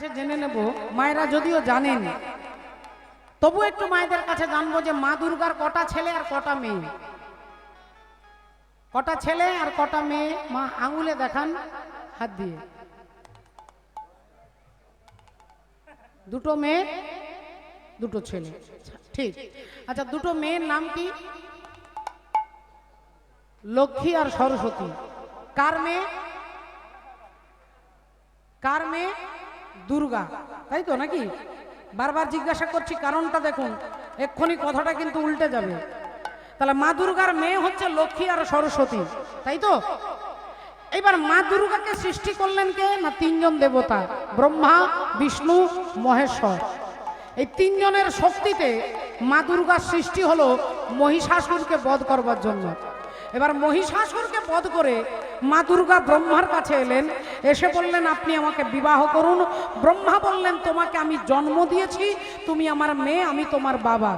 কাছে জেনে নেব, মায়েরা যদিও জানেন তবু একটু মায়েদের কাছে জানবো যে মা দুর্গার কটা ছেলে আর কটা মেয়ে, কটা ছেলে আর কটা মেয়ে? মা আঙুলে দেখান, হাত দিয়ে। দুটো মেয়ে দুটো ছেলে, ঠিক। আচ্ছা, দুটো মেয়ের নাম কি? লক্ষ্মী আর সরস্বতী। কার মেয়ে? কার মেয়ে? দুর্গা, তাই তো নাকি? বারবার জিজ্ঞাসা করছি কারণটা দেখুন, এক্ষুনি কথাটা কিন্তু উল্টে যাবে। তাহলে মা দুর্গার মেয়ে হচ্ছে লক্ষ্মী আর সরস্বতী, তাই তো? এবার মা দুর্গাকে সৃষ্টি করলেন কে? না তিনজন দেবতা, ব্রহ্মা, বিষ্ণু, মহেশ্বর। এই তিনজনের শক্তিতে মা দুর্গার সৃষ্টি হলো মহিষাসুরকে বধ করবার জন্য। এবার মহিষাসুরকে বধ করে মা দুর্গা ব্রহ্মার কাছে এলেন, এসে বললেন আপনি আমাকে বিবাহ করুন। ব্রহ্মা বললেন তোমাকে আমি জন্ম দিয়েছি, তুমি আমার মেয়ে, আমি তোমার বাবা।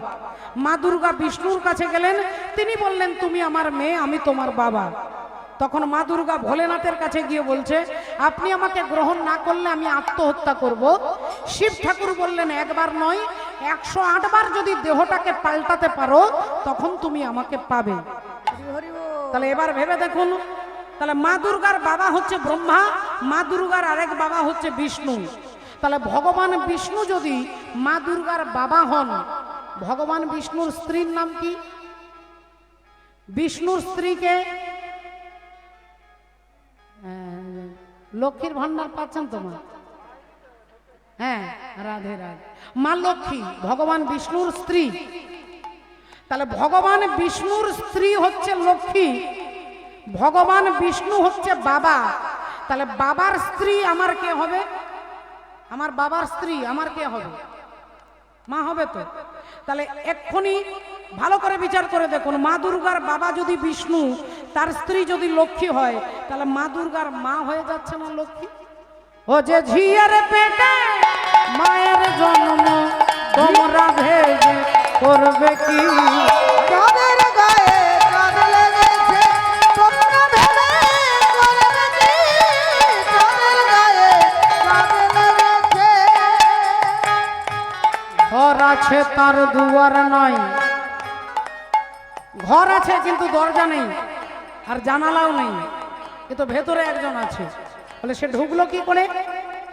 মা দুর্গা বিষ্ণুর কাছে গেলেন, তিনি বললেন তুমি আমার মেয়ে, আমি তোমার বাবা। তখন মা দুর্গা ভোলেনাথের কাছে গিয়ে বলছে আপনি আমাকে গ্রহণ না করলে আমি আত্মহত্যা করব। শিব ঠাকুর বললেন একবার নয় 108 বার যদি দেহটাকে পাল্টাতে পারো তখন তুমি আমাকে পাবে। তাহলে এবার ভেবে দেখুন, তাহলে মা দুর্গার বাবা হচ্ছে ব্রহ্মা, মা দুর্গার আরেক বাবা হচ্ছে বিষ্ণু। তাহলে ভগবান বিষ্ণু যদি মা দুর্গার বাবা হন, ভগবান বিষ্ণুর স্ত্রীর নাম কি? বিষ্ণুর স্ত্রীকে লক্ষ্মীর ভান্ডার পাচ্ছেন তোমার? হ্যাঁ, রাধে রাধে। মা লক্ষ্মী ভগবান বিষ্ণুর স্ত্রী। তাহলে ভগবান বিষ্ণুর স্ত্রী হচ্ছে লক্ষ্মী, ভগবান বিষ্ণু হচ্ছে বাবা। তাহলে বাবার স্ত্রী আমার কে হবে? আমার বাবার স্ত্রী আমার কে হবে? মা হবে তো। তাহলে এক্ষুনি ভালো করে বিচার করে দেখুন, মা দুর্গার বাবা যদি বিষ্ণু, তার স্ত্রী যদি লক্ষ্মী হয়, তাহলে মা দুর্গার মা হয়ে যাচ্ছে না লক্ষ্মী? ও যে ঝিয়ের পেটে মায়ের জন্ম তোমরা ভেবে করবে কি? যাদের গায়ে কাঁদ লেগেছে তোমরা ভেবে করবে কি? যাদের গায়ে কাঁদ লেগেছে। ঘর আছে তার দুয়ার নাই, ঘর আছে কিন্তু দরজা নেই আর জানালাও নেই, কিন্তু ভেতরে একজন আছে। বলে সে ঢুকলো কি করে?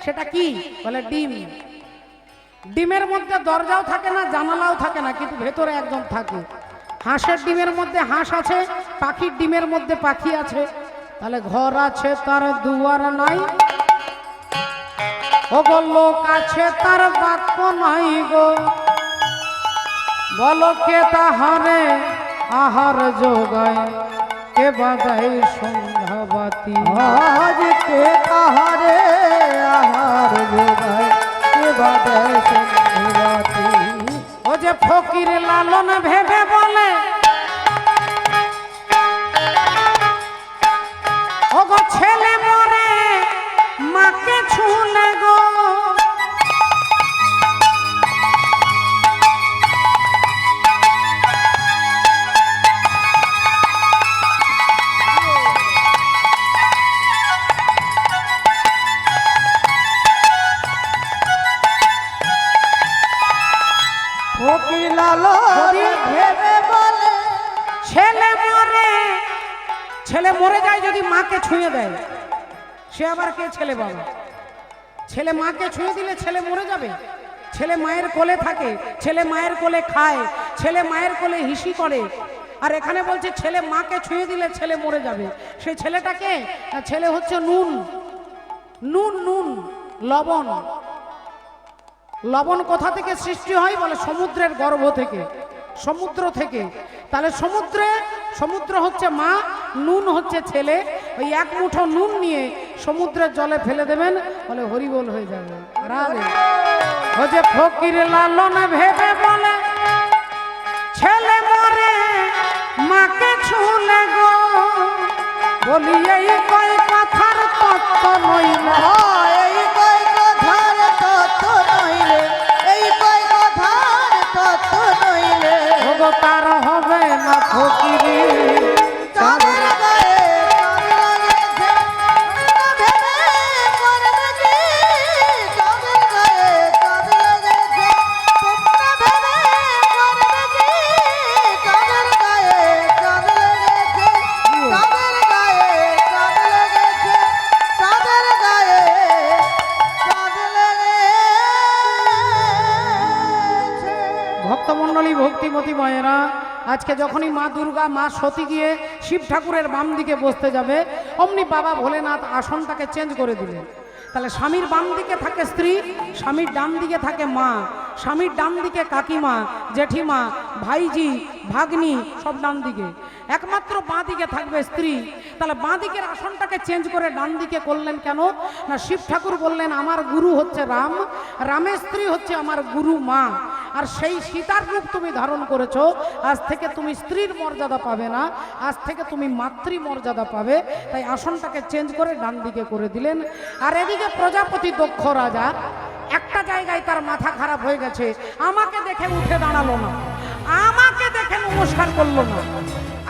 সেটা কি? বলে ডিম। ডিমের মধ্যে দরজাও থাকে না, জানালাও থাকে না, কিন্তু ভেতরে একজন থাকে। হাঁসের ডিমের মধ্যে হাঁস আছে, পাখির ডিমের মধ্যে পাখি আছে। তাহলে ঘর আছে তার দুয়ার নাই, ও গো লোক আছে তার বাক্য নাই গো, বলো কে তাহারে আহার যোগায়, কে বাদাই সন্ধ্যাবাতি। আজ কে তাহারে আহার যোগায়, কে বাদায় সন্ধ্যাবাতি। ও যে ফকির লালন ভেবে বলে, ও গো ছেলে মরে মাকে ছুলে গো, ফকির লালন ভেবে বলে, ছেলে মরে, ছেলে মরে যায় যদি মাকে ছুঁয়ে দেয়, সে আবার কে ছেলে বাবা? ছেলে মাকে ছুঁয়ে দিলে ছেলে মরে যাবে? ছেলে মায়ের কোলে থাকে, ছেলে মায়ের কোলে খায়, ছেলে মায়ের কোলে হিসি করে, আর এখানে বলছে ছেলে মাকে ছুঁয়ে দিলে ছেলে মরে যাবে। সেই ছেলেটাকে, ছেলে হচ্ছে নুন, নুন নুন লবণ। লবণ কোথা থেকে সৃষ্টি হয়? বলে সমুদ্রের গর্ভ থেকে, সমুদ্র থেকে। তাহলে সমুদ্র হচ্ছে মা, নুন হচ্ছে ছেলে। ওই এক মুঠো নুন নিয়ে সমুদ্রের জলে ফেলে দেবেন, বলে হরিবোল হয়ে যাবে। রাধে। ও যে ফকির লালন ভেবে বলে, ছেলে মরে মাকে ছুলে গো, বলি এই কয় কথার তত্ত্ব নইল। এই কয় কথার তত্ত্ব নইলে, এই কয় কথার তত্ত্ব নইলে, ও গো তার হবে না ফকিরি। যাদের গায়ে কাঁদ লেগেছে তোমরা ভেবে করবে কি? যাদের ভক্তিমতী মায়েরা, আজকে যখনই মা দুর্গা মা সতী গিয়ে শিব ঠাকুরের বাম দিকে বসতে যাবে, অমনি বাবা ভোলেনাথ আসনটাকে চেঞ্জ করে দিলেন। তাহলে স্বামীর বাম দিকে থাকে স্ত্রী, স্বামীর ডান দিকে থাকে মা, স্বামীর ডান দিকে কাকিমা, জেঠিমা, ভাইজি, ভাগ্নি, সব ডান দিকে, একমাত্র বাঁ দিকে থাকবে স্ত্রী। তাহলে বাঁ দিকের আসনটাকে চেঞ্জ করে ডান দিকে করলেন কেন? না, শিব ঠাকুর বললেন আমার গুরু হচ্ছে রাম, রামের স্ত্রী হচ্ছে আমার গুরু মা, আর সেই সীতার রূপ তুমি ধারণ করেছো, আজ থেকে তুমি স্ত্রীর মর্যাদা পাবে না, আজ থেকে তুমি মাতৃ মর্যাদা পাবে। তাই আসনটাকে চেঞ্জ করে ডান দিকে করে দিলেন। আর এদিকে প্রজাপতি দক্ষ রাজা একটা জায়গায় তার মাথা খারাপ হয়ে গেছে, আমাকে দেখে উঠে দাঁড়ালো না, আমাকে দেখে নমস্কার করলো না,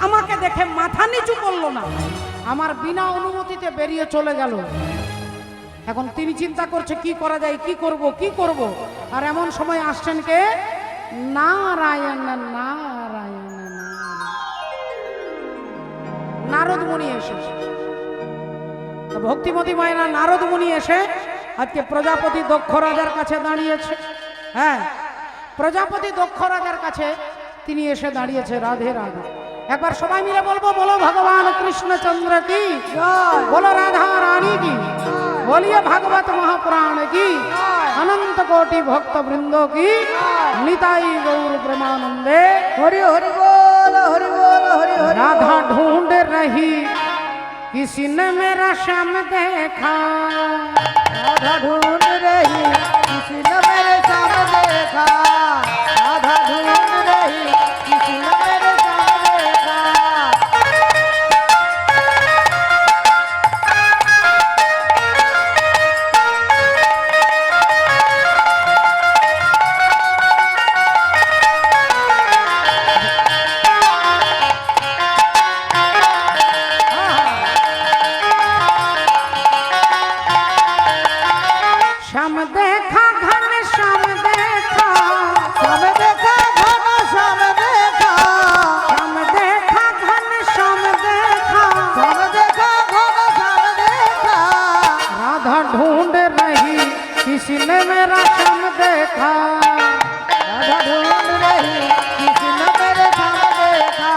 আমাকে দেখে মাথা নিচু করলো না, আমার বিনা অনুমতিতে বেরিয়ে চলে গেল। এখন তিনি চিন্তা করছে কি করা যায়, কি করব কি করব। আর এমন সময় আসছেন কে? নারায়ণ নারায়ণ নারদ মুনি এসেছে। ভক্তিমতী মায়েরা, নারদ মুনি এসে আজকে প্রজাপতি দক্ষ রাজার কাছে দাঁড়িয়েছে। হ্যাঁ, প্রজাপতি দক্ষ রাজার কাছে তিনি এসে দাঁড়িয়েছে। রাধে রাধে। একবার সবাই মিলে বলবো, বলো ভগবান কৃষ্ণচন্দ্র কি, বলো রাধা রানী কি, बोलिए भागवत महापुराण की, अनंत कोटि भक्त वृंदों की, निताई गौर प्रेमानंदे। हरि हरि बोल हरि बोल हरि हरि। राधा ढूंढ रही किसी ने मेरा श्याम देखा, राधा ढूंढ रही किसी ने मेरे श्याम देखा, राधा ढूंढ रही किसी ने मेरे श्याम देखा। श्याम देखा घन श्याम देखा, श्याम देखा घन श्याम देखा, श्याम देखा घन श्याम देखा, श्याम देखा घन श्याम देखा। राधा ढूंढ रही किसी ने मेरा श्याम देखा, राधा ढूंढ रही किसी ने मेरे श्याम देखा।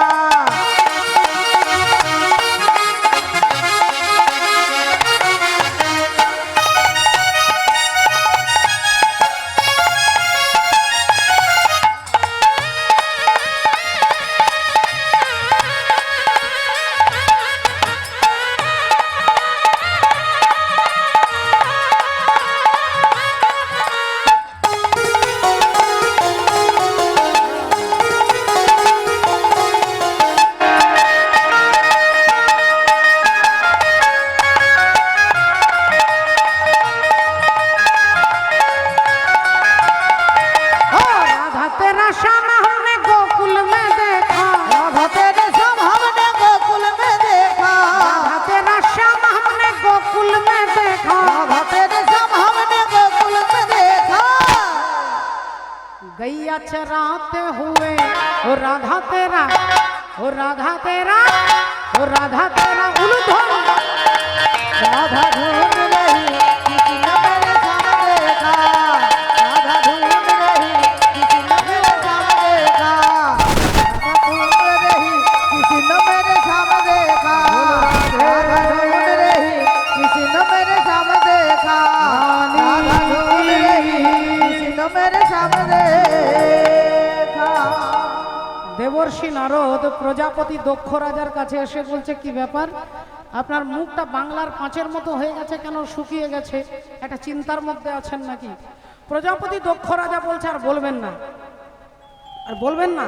राधा तेरा श्याम हमने गोकुल में देखा, राधा तेरे श्याम हमने गोकुल में देखा, राधा तेरा श्याम हमने गोकुल में देखा, राधा तेरे श्याम हमने गोकुल में देखा। गैया चराते हुए ओ राधा तेरा, ओ राधा तेरा, ओ राधा तेरा उलझन। राधा ढूंढ रही किसी ने मेरे श्याम देखा, राधा ढूंढ रही किसी ने मेरे श्याम देखा, राधा ढूंढ रही किसी ने मेरे श्याम देखा, राधा ढूंढ रही किसी ने मेरे श्याम देखा, राधा ढूंढ रही किसी ने मेरे श्याम देखा। দেবর্ষি নারদ প্রজাপতি দক্ষ রাজার কাছে এসে বলছে, কি ব্যাপার, আপনার মুখটা বাংলার পাঁচের মতো হয়ে গেছে কেন, শুকিয়ে গেছে, একটা চিন্তার মধ্যে আছেন নাকি? প্রজাপতি দক্ষ রাজা বলছে, আর বলবেন না, আর বলবেন না,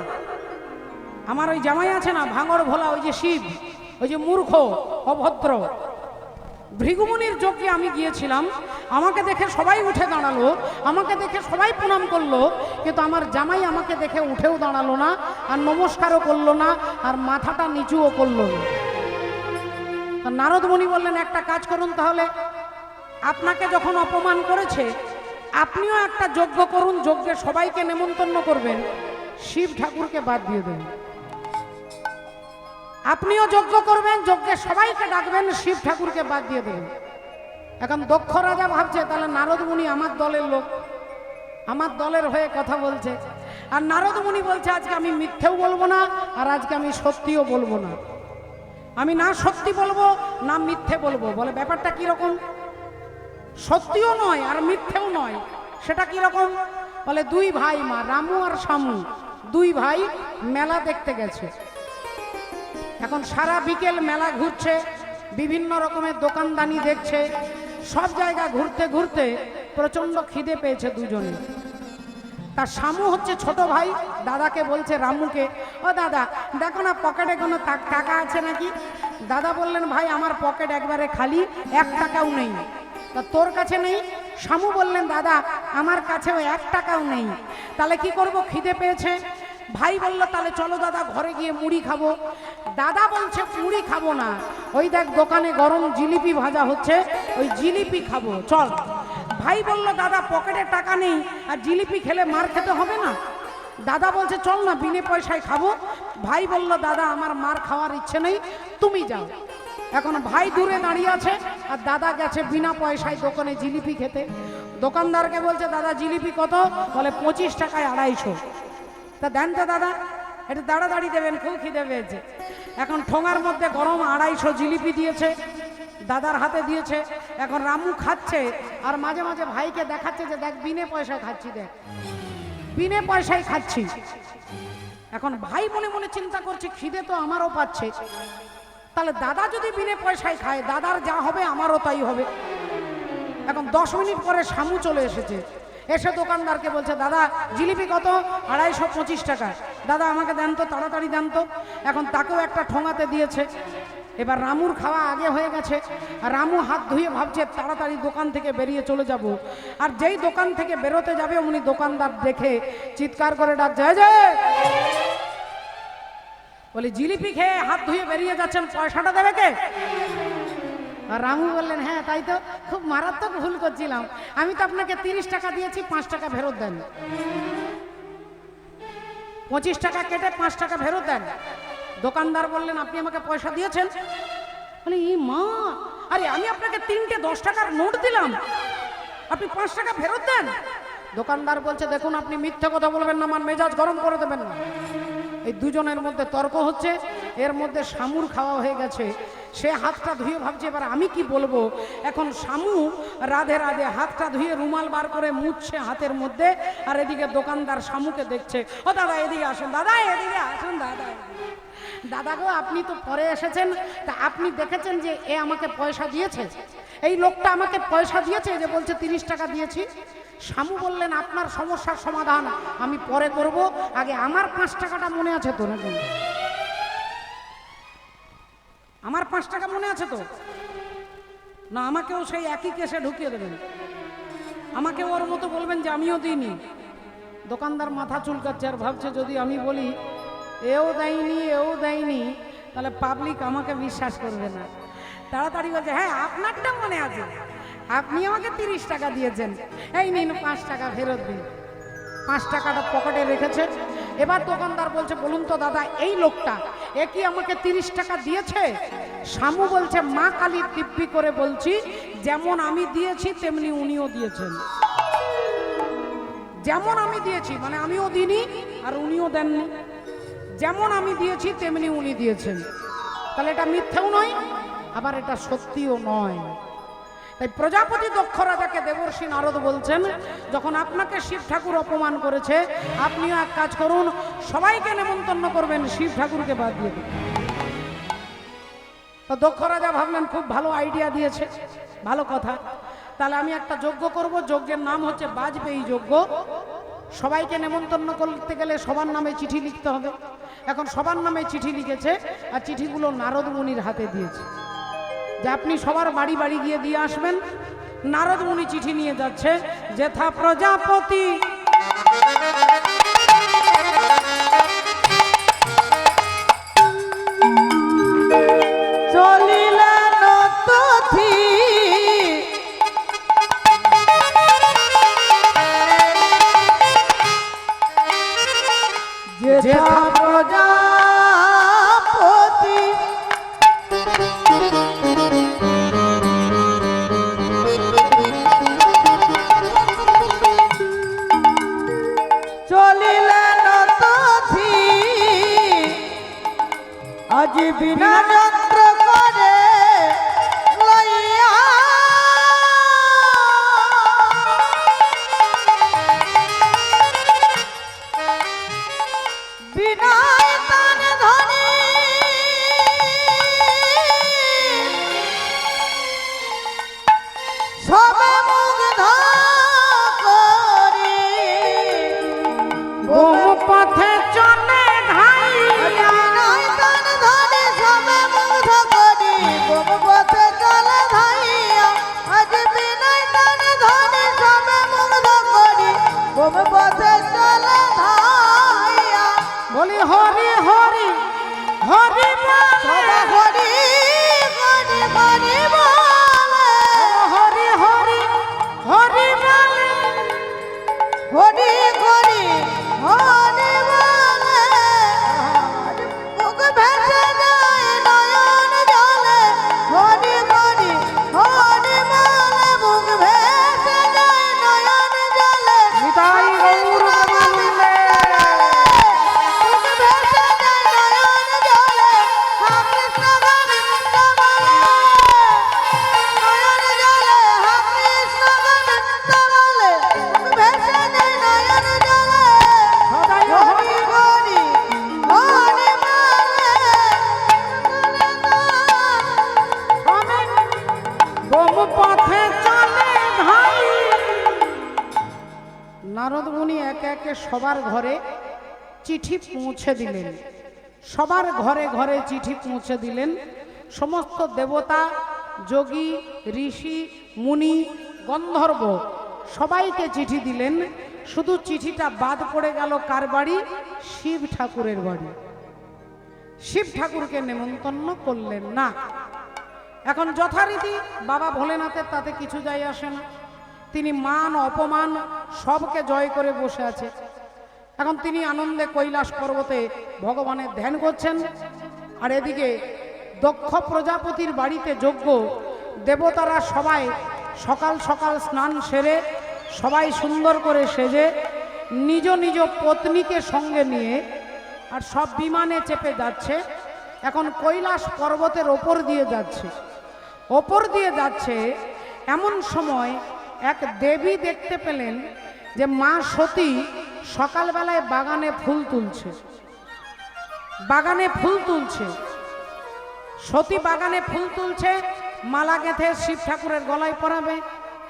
আমার ওই জামাই আছে না ভাঙড় ভোলা, ওই যে শিব, ওই যে মূর্খ অভদ্র, ভৃগুমুনির যজ্ঞে আমি গিয়েছিলাম, আমাকে দেখে সবাই উঠে দাঁড়ালো, আমাকে দেখে সবাই প্রণাম করলো, কিন্তু আমার জামাই আমাকে দেখে উঠেও দাঁড়ালো না, আর নমস্কারও করলো না, আর মাথাটা নিচুও করলো না। তা নারদ মুনি বললেন, একটা কাজ করুন তাহলে, আপনাকে যখন অপমান করেছে আপনিও একটা যজ্ঞ করুন, যজ্ঞে সবাইকে নেমন্তন্ন করবেন, শিব ঠাকুরকে বাদ দিয়ে দেবেন। আপনিও যজ্ঞ করবেন, যজ্ঞে সবাইকে ডাকবেন, শিব ঠাকুরকে বাদ দিয়ে দেবেন। এখন দক্ষ রাজা ভাবছে, তাহলে নারদ মুনি আমার দলের লোক, আমার দলের হয়ে কথা বলছে, আর নারদ মুনি বলছে আজকে আমি মিথ্যেও বলবো না আর আজকে আমি সত্যিও বলবো না, আমি না সত্যি বলবো না মিথ্যে বলবো। বলে ব্যাপারটা কিরকম? সত্যিও নয় আর মিথ্যেও নয়, সেটা কিরকম? বলে দুই ভাই মা, রামু আর শামু, দুই ভাই মেলা দেখতে গেছে। এখন সারা বিকেল মেলা ঘুরছে, বিভিন্ন রকমের দোকানদানি দেখছে, সব জায়গা ঘুরতে ঘুরতে প্রচন্ড খিদে পেয়েছে দুজনে। তার শামু হচ্ছে ছোট ভাই, দাদাকে বলছে রামুকে, ও দাদা দেখো না পকেটে কোনো টাকা আছে নাকি? দাদা বললেন ভাই আমার পকেট একবারে খালি, 1 টাকাও নেই। তা তোর কাছে নেই? শামু বললেন দাদা আমার কাছেও 1 টাকাও নেই। তাহলে কি করব, খিদে পেয়েছে। ভাই বলল তাহলে চলো দাদা ঘরে গিয়ে মুড়ি খাবো। দাদা বলছে মুড়ি খাবো না, ওই দেখ দোকানে গরম জিলিপি ভাজা হচ্ছে, ওই জিলিপি খাবো চল। ভাই বলল দাদা পকেটে টাকা নেই আর জিলিপি খেলে মার খেতে হবে না? দাদা বলছে চল না বিনে পয়সায় খাবো। ভাই বলল দাদা আমার মার খাওয়ার ইচ্ছে নেই, তুমি যাও। এখন ভাই দূরে দাঁড়িয়ে আছে আর দাদা গেছে বিনা পয়সায় দোকানে জিলিপি খেতে। দোকানদারকে বলছে দাদা জিলিপি কত? বলে 25 টাকায় 250। তা দেন তো দাদা, একটু দাঁড়াদাঁড়ি দেবেন, খুব খিদে পেয়েছে। এখন ঠোঙার মধ্যে গরম 250 জিলিপি দিয়েছে, দাদার হাতে দিয়েছে। এখন রামু খাচ্ছে আর মাঝে মাঝে ভাইকে দেখাচ্ছে যে দেখ বিনে পয়সায় খাচ্ছি, দেখ বিনে পয়সায় খাচ্ছি। এখন ভাই মনে মনে চিন্তা করছে খিদে তো আমারও পাচ্ছে, তাহলে দাদা যদি বিনে পয়সায় খায় দাদার যা হবে আমারও তাই হবে। এখন 10 মিনিট পরে শামু চলে এসেছে, এসে দোকানদারকে বলছে দাদা জিলিপি কত? 225 টাকা। দাদা আমাকে দেন তো, তাড়াতাড়ি দেন তো। এখন তাকেও একটা ঠোঙাতে দিয়েছে। এবার রামুর খাওয়া আগে হয়ে গেছে, আর রামু হাত ধুয়ে ভাবছে তাড়াতাড়ি দোকান থেকে বেরিয়ে চলে যাব। আর যেই দোকান থেকে বেরোতে যাবে উনি দোকানদার দেখে চিৎকার করে ডাকছে, যে বলে জিলিপি খেয়ে হাত ধুয়ে বেরিয়ে যাচ্ছেন, পয়সাটা দেবে কে? আর রামু বললেন হ্যাঁ তাই তো, খুব মারাত্মক ভুল করছিলাম, আমি তো আপনাকে 30 টাকা দিয়েছি, 5 টাকা ফেরত দেন। 25 টাকা কেটে 5 টাকা ফেরত দেন। দোকানদার বললেন আপনি আমাকে পয়সা দিয়েছেন? বলে ই মা, আরে আমি আপনাকে 3টে 10 টাকার নোট দিলাম, আপনি 5 টাকা ফেরত দেন? দোকানদার বলছে দেখুন আপনি মিথ্যে কথা বলবেন না, আমার মেজাজ গরম করে দেবেন না। এই দুজনের মধ্যে তর্ক হচ্ছে, এর মধ্যে শামুর খাওয়া হয়ে গেছে। সে হাতটা ধুয়ে ভাবছে এবার আমি কি বলবো। এখন শামু রাধে রাধে হাতটা ধুয়ে রুমাল বার করে মুছছে হাতের মধ্যে, আর এদিকে দোকানদার শামুকে দেখছে, ও দাদা এদিকে আসুন, দাদা এদিকে আসুন, দাদা। দাদা গো আপনি তো পরে এসেছেন, তা আপনি দেখেছেন যে এ আমাকে পয়সা দিয়েছে? এই লোকটা আমাকে পয়সা দিয়েছে যে বলছে 30 টাকা দিয়েছি। শামু বললেন আপনার সমস্যার সমাধান আমি পরে করব, আগে আমার 5 টাকাটা মনে আছে তো নাকি? আমার 5 টাকা মনে আছে তো না? আমাকেও সেই একই কেসে ঢুকিয়ে দেবেন, আমাকে ওর মতো বলবেন যে আমিও দিইনি। দোকানদার মাথা চুলকাচ্ছে আর ভাবছে যদি আমি বলি এও দেয়নি এও দেয়নি তাহলে পাবলিক আমাকে বিশ্বাস করবে না। তাড়াতাড়ি বলছে হ্যাঁ আপনারটা মনে আছে, আপনি আমাকে 30 টাকা দিয়েছেন, এই নিন 5 টাকা ফেরত দিন। 5 টাকাটা পকেটে রেখেছে। এবার দোকানদার বলছে বলুন তো দাদা এই লোকটা এ কি আমাকে 30 টাকা দিয়েছে? শামু বলছে মা কালীর দিব্যি করে বলছি যেমন আমি দিয়েছি তেমনি উনিও দিয়েছেন। যেমন আমি দিয়েছি মানে আমিও দিইনি আর উনিও দেননি, যেমন আমি দিয়েছি তেমনি উনি দিয়েছেন। তাহলে এটা মিথ্যেও নয় আবার এটা সত্যিও নয়। তাই প্রজাপতি দক্ষ রাজাকে দেবর্ষি নারদ বলছেন যখন আপনাকে শিব ঠাকুর অপমান করেছে আপনিও এক কাজ করুন, সবাইকে নেমন্তন্ন করবেন, শিব ঠাকুরকে বাদ দিয়ে দেবেন। তো দক্ষ রাজা ভাবলেন খুব ভালো আইডিয়া দিয়েছে, ভালো কথা, তাহলে আমি একটা যজ্ঞ করব, যজ্ঞের নাম হচ্ছে বাজপেয়ী যজ্ঞ। সবাইকে নেমন্তন্ন করতে গেলে সবার নামে চিঠি লিখতে হবে। এখন সবার নামে চিঠি লিখেছে আর চিঠিগুলো নারদ মুনির হাতে দিয়েছে যে আপনি সবার বাড়ি বাড়ি গিয়ে দিয়ে আসবেন। নারদ মুনি চিঠি নিয়ে যাচ্ছে, যেথা প্রজাপতি চলিলেন তথি যেথা প্রজাপতি বিনা যন্ত্র করে লইয়া বিনায় তান ধনে সবে মুগ্ধ করি বহু পথে চলে ধাইয়া বিনায় তান ধনে সবে মুগ্ধ করি বহু পথে চলে ধাইয়া আজ বিনায় তান ধনে সবে মুগ্ধ করি বহু পথে চলে ধাইয়া বলি হরি হরি হরি বলে হরি হরি হরি বলে হরি হরি হরি বলে হরি হরি হরি বলে মুখ ভেসে যায় নয়ন জলে হরি হরি হরি বলে মুখ ভেসে যায় নয়ন জলে নিতাই গৌর বন্দে মুখ ভেসে যায় নয়ন জলে হা কৃষ্ণ গোবিন্দ বলে নয়ন জলে হা কৃষ্ণ গোবিন্দ বলে মুখ ভেসে যায় নয়ন জলে সদাই হরি হরি হরি বলে বহু পথে চলে ধাই নারদ মুনি একে একে সবার ঘরে চিঠি পৌঁছে দিলেন, সবার ঘরে ঘরে চিঠি পৌঁছে দিলেন। সমস্ত দেবতা, যোগী, ঋষি, মুনি, গন্ধর্ব সবাইকে চিঠি দিলেন। শুধু চিঠিটা বাদ পড়ে গেল কার বাড়ি? শিব ঠাকুরের বাড়ি। শিব ঠাকুরকে নেমন্তন্ন করলেন না। এখন যথারীতি বাবা ভোলেনাথের তাতে কিছু যায় আসে না। তিনি মান অপমান সবকে জয় করে বসে আছে। এখন তিনি আনন্দে কৈলাস পর্বতে ভগবানের ধ্যান করছেন। আর এদিকে দক্ষ প্রজাপতির বাড়িতে যজ্ঞ, দেবতারা সবাই সকাল সকাল স্নান সেরে সবাই সুন্দর করে সেজে নিজ নিজ পত্নীকে সঙ্গে নিয়ে আর সব বিমানে চেপে যাচ্ছে। এখন কৈলাস পর্বতের ওপর দিয়ে যাচ্ছে, ওপর দিয়ে যাচ্ছে। এমন সময় এক দেবী দেখতে পেলেন যে মা সতী সকালবেলায় বাগানে ফুল তুলছে, বাগানে ফুল তুলছে। সতী বাগানে ফুল তুলছে, মালা গেঁথে শিব ঠাকুরের গলায় পরাবে।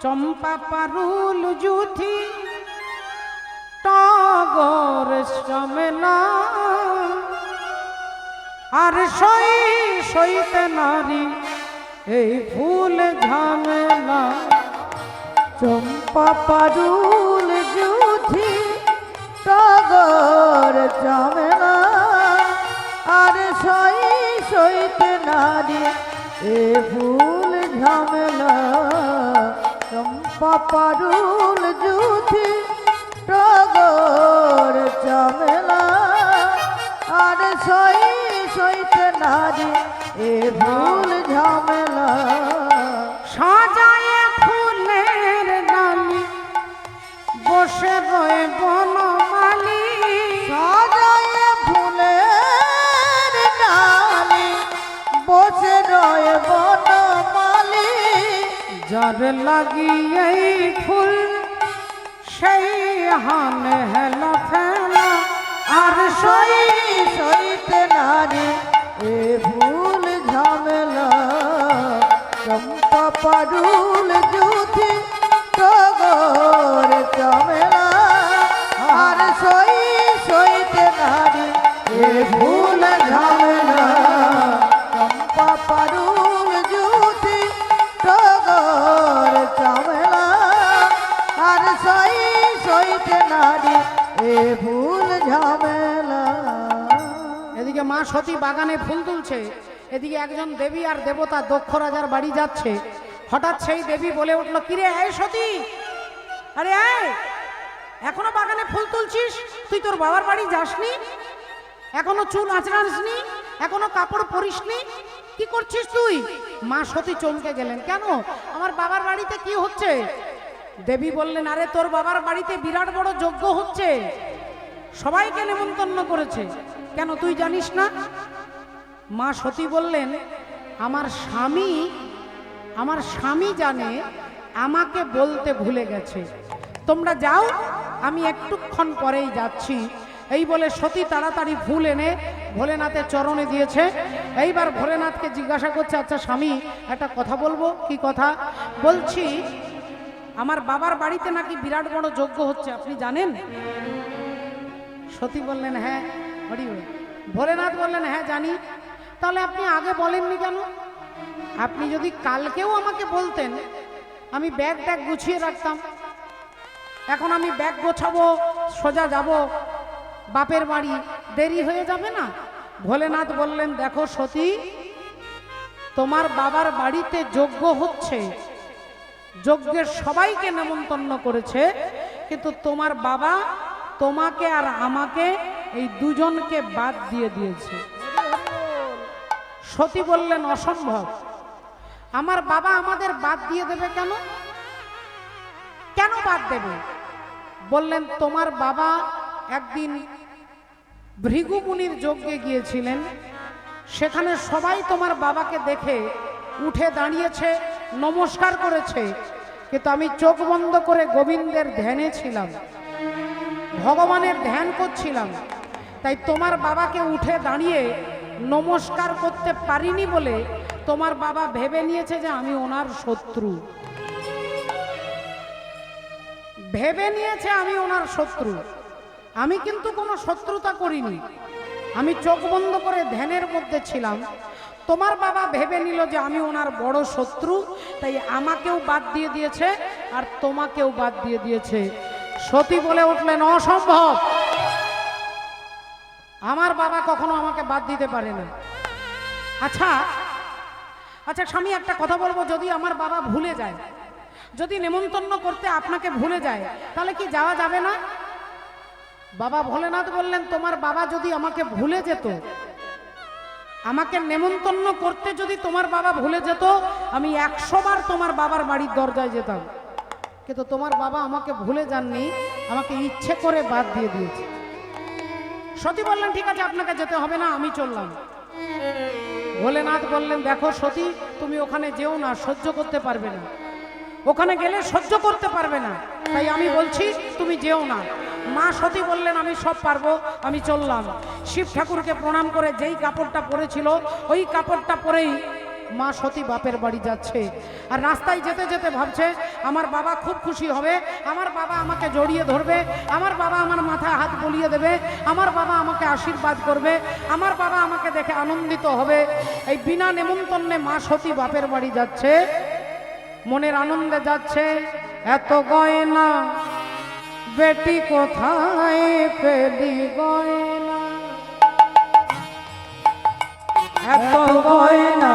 চম্পা পারুল জুথি টগর চমেলা আর সই সইতে নারী এই ফুল ঝামেলা। চম্পা পারুল জুথি টগর চামেলা আর সই সইতে নারী এ ফুল ঝামেলা। চম্পা পারুল জুথি টগর চামেলা আর সই সইতে নারী এ ফুল ঝামেলা। সাজায় ফুলের ডালি বসে রয়ে বনমালী সাজায় ফুলের ডালি বসে রয়ে বনমালী যার লাগিয়ে ফুল সেই হানে হেলা ফেলা আর সই সইতে নারী এ ফুল ঝামেলা। চম্পা পারুল জুথি টগর চামেলা আর সই সইতে নারী এ ফুল ঝামেলা। চম্পা পারুল জুথি টগর চামেলা আর সই সইতে নারী এ ফুল ঝামেলা। এদিকে মা সতী বাগানে ফুল তুলছে, এদিকে একজন দেবী আর দেবতা দক্ষ রাজার বাড়ি যাচ্ছে। হঠাৎ সেই দেবী বলে উঠলো, কিরে এই সতী, আরে এই এখনো বাগানে ফুল তুলছিস? তুই তোর বাবার বাড়ি যাসনি? এখনো চুল আঁচড়াসনি? এখনো কাপড় পরিসনি? কি করছিস তুই? মা সতী চমকে গেলেন, কেন আমার বাবার বাড়িতে কি হচ্ছে? দেবী বললেন, আরে তোর বাবার বাড়িতে বিরাট বড় যজ্ঞ হচ্ছে, সবাইকে নেমন্তন্ন করেছে। কেন তুই জানিস না? মা সতী বললেন, আমার স্বামী জানে আমাকে বলতে ভুলে গেছে, তোমরা যাও, আমি একটুক্ষণ পরেই যাচ্ছি। এই বলে সতী তাড়াতাড়ি ফুল এনে ভোলেনাথের চরণে দিয়েছে। এইবার ভোলেনাথকে জিজ্ঞাসা করছে, আচ্ছা স্বামী, একটা কথা বলবো। কি কথা? বলছি আমার বাবার বাড়িতে নাকি বিরাট বড় যজ্ঞ হচ্ছে, আপনি জানেন? সতী বললেন, হ্যাঁ। হরি বল। ভোলেনাথ বললেন, হ্যাঁ জানি। তাহলে আপনি আগে বলেননি কেন? আপনি যদি কালকেও আমাকে বলতেন, আমি ব্যাগ ট্যাগ গুছিয়ে রাখতাম। এখন আমি ব্যাগ গোছাবো, সোজা যাব বাপের বাড়ি, দেরি হয়ে যাবে না? ভোলেনাথ বললেন, দেখো সতী, তোমার বাবার বাড়িতে যজ্ঞ হচ্ছে, যজ্ঞের সবাইকে নেমন্তন্ন করেছে, কিন্তু তোমার বাবা তোমাকে আর আমাকে এই দুজনকে বাদ দিয়ে দিয়েছে। সতী বললেন, অসম্ভব, আমার বাবা আমাদের বাদ দিয়ে দেবে কেন? কেন বাদ দেবে? বললেন, তোমার বাবা একদিন ভৃগু মুনির যজ্ঞে গিয়েছিলেন, সেখানে সবাই তোমার বাবাকে দেখে উঠে দাঁড়িয়েছে, নমস্কার করেছে, কিন্তু আমি চোখ বন্ধ করে গোবিন্দের ধ্যানে ছিলাম, ভগবানের ধ্যান করছিলাম, তাই তোমার বাবাকে উঠে দাঁড়িয়ে নমস্কার করতে পারিনি বলে তোমার বাবা ভেবে নিয়েছে যে আমি ওনার শত্রু, ভেবে নিয়েছে আমি ওনার শত্রু। আমি কিন্তু কোনো শত্রুতা করিনি, আমি চোখ বন্ধ করে ধ্যানের মধ্যে ছিলাম। তোমার বাবা ভেবে নিল যে আমি ওনার বড় শত্রু, তাই আমাকেও বাদ দিয়ে দিয়েছে আর তোমাকেও বাদ দিয়ে দিয়েছে। সতী বলে উঠলেন, অসম্ভব, আমার বাবা কখনো আমাকে বাদ দিতে পারে না। আচ্ছা আচ্ছা স্বামী, একটা কথা বলবো, যদি আমার বাবা ভুলে যায়, যদি নেমন্তন্ন করতে আপনাকে ভুলে যায়, তাহলে কি যাওয়া যাবে না? বাবা ভোলেনাথ বললেন, তোমার বাবা যদি আমাকে ভুলে যেত, আমাকে নেমন্তন্ন করতে যদি তোমার বাবা ভুলে যেত, আমি 100 বার তোমার বাবার বাড়ির দরজায় যেতাম, কিন্তু তোমার বাবা আমাকে ভুলে যাননি, আমাকে ইচ্ছে করে বাদ দিয়ে দিয়েছে। সতী বললেন, ঠিক আছে, আপনাকে যেতে হবে না, আমি চললাম। ভোলেনাথ বললেন, দেখো সতী, তুমি ওখানে যেও না, সহ্য করতে পারবে না, ওখানে গেলে সহ্য করতে পারবে না, তাই আমি বলছি তুমি যেও না। মা সতী বললেন, আমি সব পারবো, আমি চললাম। শিব ঠাকুরকে প্রণাম করে যেই কাপড়টা পরেছিল ওই কাপড়টা পরেই মা সতী বাপের বাড়ি যাচ্ছে। আর রাস্তায় যেতে যেতে ভাবছে, আমার বাবা খুব খুশি হবে, আমার বাবা আমাকে জড়িয়ে ধরবে, আমার বাবা আমার মাথায় হাত বুলিয়ে দেবে, আমার বাবা আমাকে আশীর্বাদ করবে, আমার বাবা আমাকে দেখে আনন্দিত হবে। এই বিনা নেমন্তন্নে মা সতী বাপের বাড়ি যাচ্ছে, মনের আনন্দে যাচ্ছে। এত গয়না বেটি কোথায় পেলি গয়না, এত গয়না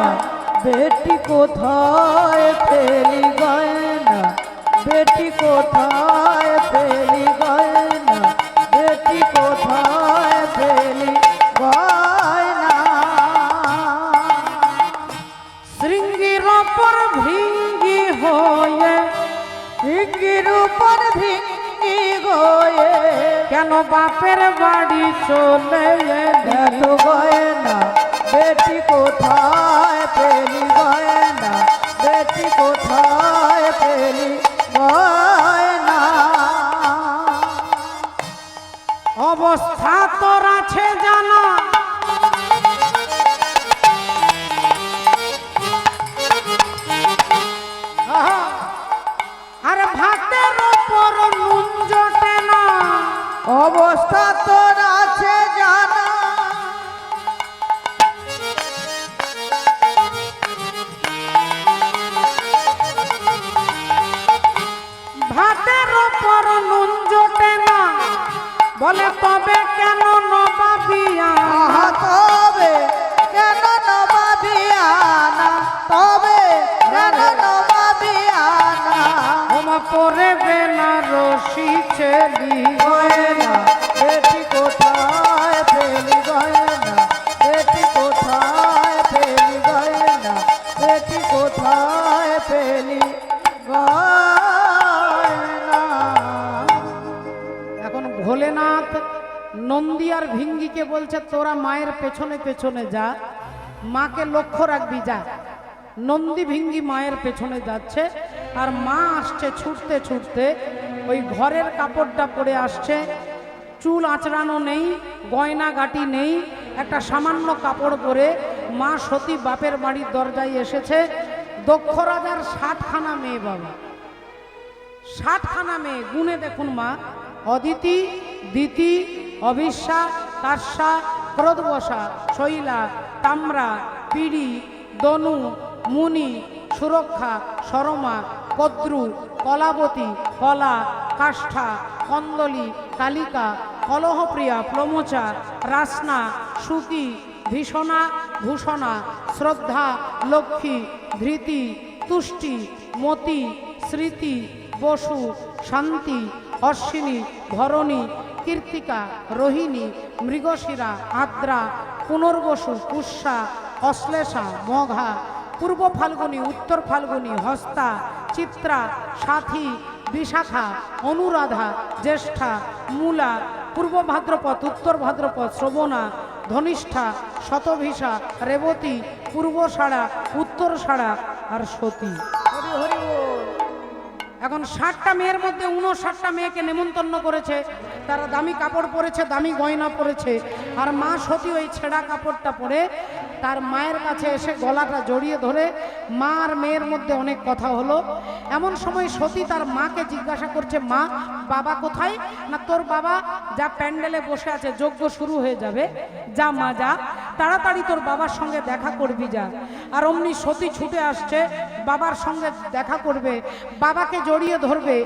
বেটি কোথায় পেলি গয়না, বেটি কোথায় পেলি গয়না, বেটি কোথায় পেলি গয়না। শৃঙ্গির ওপর ভিঙ্গি হয়ে, ভিঙ্গির উপর ভিঙ্গি গয়ে, কেন বাপের বাড়ি চলে এলি? এত গয়না বেটি কোথায় পেলি গয়না, বেটি কোথায় পেলি গয়না। অবস্থা তোর আছে জানা, আর ভাতের ওপর নুন জোটে না, অবস্থা তোর আছে জানা, ভাতের ওপর নুন জোটে না, বলে তবে কেন নবাবিয়া? আহা তবে কেন নবাবিয়ানা, তবে কেন নবাবিয়ানা। ওমা পরে বেনারসি ছেলি গয়না বেটি কোথায় পেলি গয়না, বেটি কোথায় পেলি গয়না, বেটি কোথায় পেলি গয়না। এখন ভোলেনাথ নন্দী আর ভিঙ্গিকে বলছে, তোরা মায়ের পেছনে পেছনে যা, মাকে লক্ষ্য রাখবি যা। নন্দী ভিঙ্গি মায়ের পেছনে যাচ্ছে আর মা আসছে ছুটতে ছুটতে, ওই ঘরের কাপড়টা পরে আসছে, চুল আঁচড়ানো নেই, গয়না গাটি নেই, একটা সামান্য কাপড় পরে মা সতী বাপের বাড়ির দরজায় এসেছে। দক্ষ রাজার 60খানা মেয়ে বাবা, 60খানা মেয়ে গুনে দেখুন মা, অদিতি, দিতি, অবিশ্বা, কাশ্যা, ক্রোধবসা, শৈলা, তাম্রা, পিড়ি, দনু, মুনি, সুরক্ষা, শরমা, কদ্রু, কলাবতী, কলা, কাষ্ঠা, কন্দলি, কালিকা, কলহপ্রিয়া, প্লমচা, রাসনা, সুকি, ভীষণা, ভূষণা, শ্রদ্ধা, লক্ষ্মী, ধৃতি, তুষ্টি, মতি, স্মৃতি, বসু, শান্তি, অশ্বিনী, ধরণী, কীর্তিকা, রোহিণী, মৃগশিরা, আদ্রা, পুনর্বসু, পুষ্যা, অশ্লেষা, মঘা, পূর্ব ফাল্গুনী, উত্তর ফাল্গুনী, হস্তা, চিত্রা, সাথী, বিশাখা, অনুরাধা, জ্যেষ্ঠা, মূলা, পূর্ব ভাদ্রপদ, উত্তর ভাদ্রপদ, শ্রবণা, ধনিষ্ঠা, শতভিষা, রেবতী, পূর্বষাঢ়া, উত্তরষাঢ়া আর সতী। হরি হরি বল। এখন 60টা মেয়ের মধ্যে 59টা মেয়েকে নেমন্তন্ন করেছে, তারা দামি কাপড় পরেছে, দামি গয়না পরেছে, আর মা সতী ওই ছেঁড়া কাপড়টা পরে তার মায়ের কাছে এসে গলাটা জড়িয়ে ধরে মা আর মেয়ের মধ্যে অনেক কথা হলো। এমন সময় সতী তার মাকে জিজ্ঞাসা করছে, মা বাবা কোথায়? না তোর বাবা যা প্যান্ডেলে বসে আছে, যজ্ঞ শুরু হয়ে যাবে, যা মা যা, তাড়াতাড়ি তোর বাবার সঙ্গে দেখা করবি যা। আর অমনি সতী ছুটে আসছে, বাবার সঙ্গে দেখা করবে, বাবাকে জড়িয়ে ধরবে,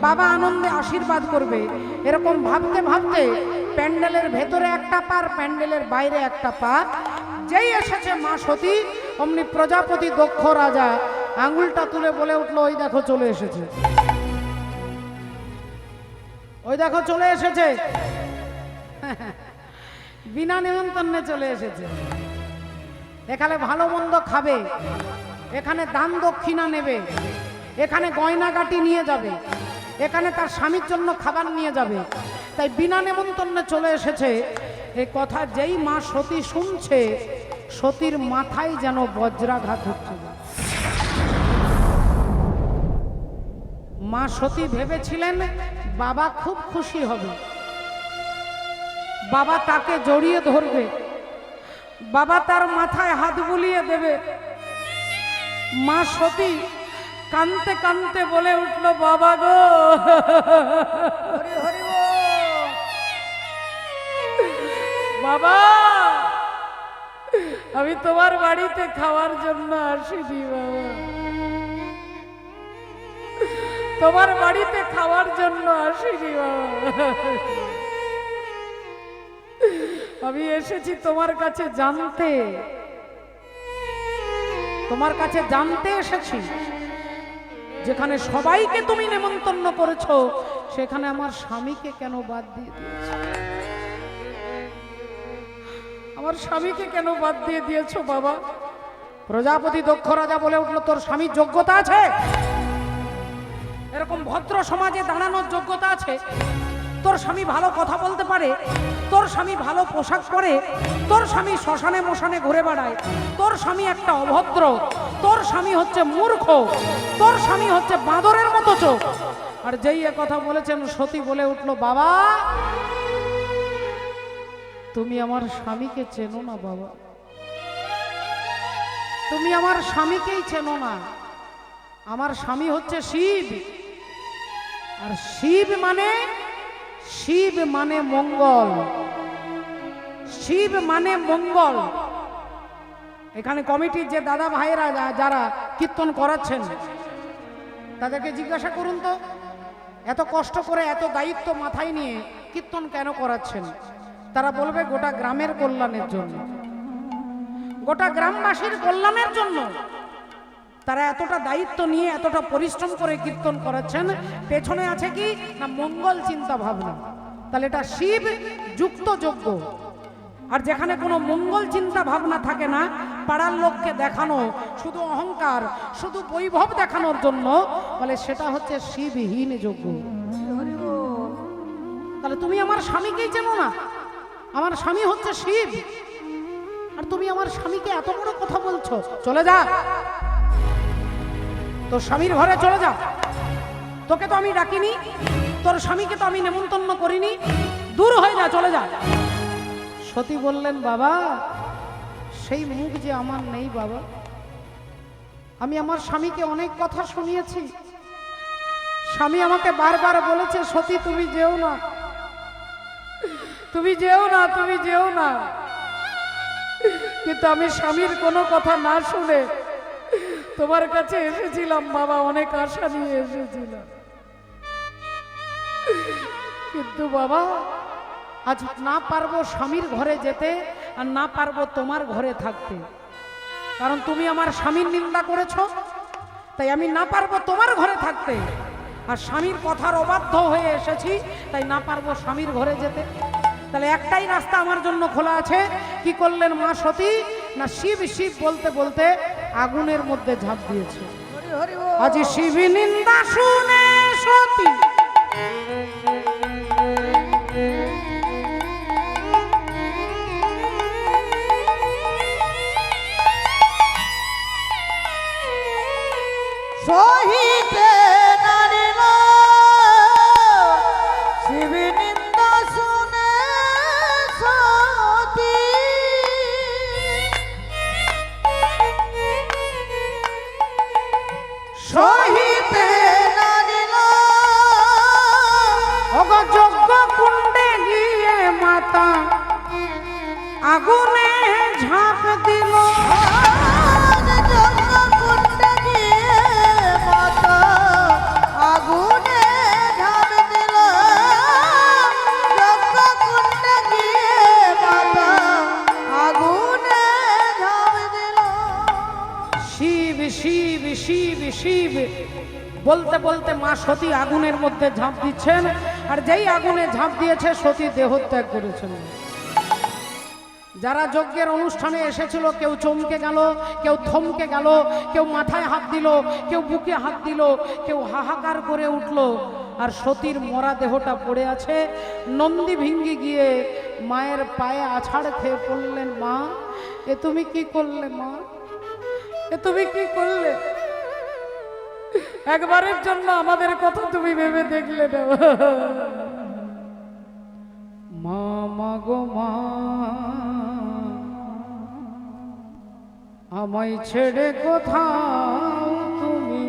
বাবা আনন্দে আশীর্বাদ করবে। এরকম ভাবতে ভাবতে প্যান্ডেলের ভেতরে একটা পা আর প্যান্ডেলের বাইরে একটা পা, যেই এসেছে মা সতী, অমনি প্রজাপতি দক্ষ রাজা আঙুলটা তুলে বলে উঠলো, ওই দেখো চলে এসেছে, ওই দেখো চলে এসেছে। বিনা নিমন্ত্রণে চলে এসেছে। এখানে ভালো মন্দ খাবে, এখানে দান দক্ষিণা নেবে, এখানে গয়নাগাটি নিয়ে যাবে, এখানে তার স্বামীর জন্য খাবার নিয়ে যাবে, তাই বিনা নিমন্ত্রণে চলে এসেছে। এই কথা যেই মা সতী শুনছে, সতীর মাথায় যেন বজ্রাঘাত হচ্ছে। মা সতী ভেবেছিলেন বাবা খুব খুশি হবে, বাবা তাকে জড়িয়ে ধরবে, বাবা তার মাথায় হাত বুলিয়ে দেবে। মা সতী কানতে কানতে বলে উঠল, বাবা গো, হরি হরি বল। বাবা আমি তোমার বাড়িতে খাওয়ার জন্য আসিনি বাবা, তোমার বাড়িতে খাওয়ার জন্য আসিনি বাবা, আমি এসেছি তোমার কাছে জানতে, তোমার কাছে জানতে এসেছি, যেখানে সবাইকে তুমি নেমন্তন্ন করেছো, সেখানে আমার স্বামীকে কেন বাদ দিয়ে দিয়েছো? আমার স্বামীকে কেন বাদ দিয়ে দিয়েছো বাবা? প্রজাপতি দক্ষ রাজা বলে উঠলো, তোর স্বামীর যোগ্যতা আছে? এরকম ভদ্র সমাজে দাঁড়ানোর যোগ্যতা আছে? তোর স্বামী ভালো কথা বলতে পারে, তোর স্বামী ভালো পোশাক পরে, তোর স্বামী শ্মশানে মশানে ঘুরে বেড়ায়, তোর স্বামী একটা অভদ্র, তোর স্বামী হচ্ছে মূর্খ, তোর স্বামী হচ্ছে বাঁদরের মতো চোখ। আর যেই এ কথা বলেছেন, সতী বলে উঠলো, বাবা তুমি আমার স্বামীকে চেনো না বাবা, তুমি আমার স্বামীকেই চেনো না। আমার স্বামী হচ্ছে শিব, আর শিব মানে মঙ্গল, শিব মানে মঙ্গল। এখানে কমিটির যে দাদা ভাইয়েরা যারা কীর্তন করাচ্ছেন, তাদেরকে জিজ্ঞাসা করুন তো, এত কষ্ট করে এত দায়িত্ব মাথায় নিয়ে কীর্তন কেন করাচ্ছেন? তারা বলবে গোটা গ্রামের কল্যাণের জন্য, গোটা গ্রামবাসীর কল্যাণের জন্য তারা এতটা দায়িত্ব নিয়ে এতটা পরিশ্রম করে কীর্তন করাচ্ছেন। পেছনে আছে কি না মঙ্গল চিন্তা ভাবনা। তাহলে এটা শিব যুক্ত যজ্ঞ। আর যেখানে কোনো মঙ্গল চিন্তা ভাবনা থাকে না, পাড়ার লোককে দেখানো, শুধু অহংকার, শুধু বৈভব দেখানোর জন্য, বলে সেটা হচ্ছে শিবহীন যজ্ঞ। তাহলে তুমি আমার স্বামীকেই চেনো না? আমার স্বামী হচ্ছে শিব, আর তুমি আমার স্বামীকে এত বড় কথা বলছো। চলে যা, তোর স্বামীর ঘরে চলে যা। তোকে তো আমি ডাকিনি, তোর স্বামীকে তো আমি নেমন্তন্ন করিনি, দূর হয়ে যা, চলে যা। সতী বললেন, বাবা সেই মুখ যে আমার নেই বাবা। আমি আমার স্বামীকে অনেক কথা শুনিয়েছি, স্বামী আমাকে বারবার বলেছে, সতী তুমি যেও না, তুমি যেও না, তুমি যেও না। কিন্তু আমি স্বামীর কোনো কথা না শুনে তোমার কাছে এসেছিলাম বাবা, অনেক আশা নিয়ে এসেছিলাম। কিন্তু বাবা আজ না পারবো স্বামীর ঘরে যেতে, আর না পারবো তোমার ঘরে থাকতে, কারণ তুমি আমার স্বামীর নিন্দা করেছো, তাই আমি না পারবো তোমার ঘরে থাকতে। আর স্বামীর কথার অবাধ্য হয়ে এসেছি, তাই না পারবো স্বামীর ঘরে যেতে। তাহলে একটাই রাস্তা আমার জন্য খোলা আছে। কি করলেন মা সতী? না শিব শিব বলতে বলতে আগুনের মধ্যে ঝাঁপ দিয়েছে। আজ শিব নিন্দা শুনে সতী সহিতে নারিল শিব নিন্দা শুনে সতী। সহিতে নারিল যজ্ঞ কুণ্ডে গিয়ে মাতা আগুনে ঝাঁপ দিল। কুণ্ডে গিয়ে মাতা আগুনে ঝাঁপ দিল। কুণ্ডে গিয়ে মাতা আগুনে ঝাঁপ দিল। শিব শিব শিব শিব বলতে বলতে মা সতী আগুনের মধ্যে ঝাঁপ দিচ্ছেন। আর যেই আগুনে ঝাঁপ দিয়েছে সতী দেহত্যাগ করেছেন। যারা যজ্ঞের অনুষ্ঠানে এসেছিল, কেউ চমকে গেল, কেউ থমকে গেল, কেউ মাথায় হাত দিল, কেউ বুকে হাত দিল, কেউ হাহাকার করে উঠল। আর সতীর মরা দেহটা পড়ে আছে। নন্দী ভিঙ্গি গিয়ে মায়ের পায়ে আছাড় খেয়ে পড়লেন, মা এ তুমি কি করলে? মা এ তুমি কি করলে? একবারের জন্য আমাদের কথা তুমি ভেবে দেখলে না। মা মাগো মা, আমায় ছেড়ে কোথাও তুমি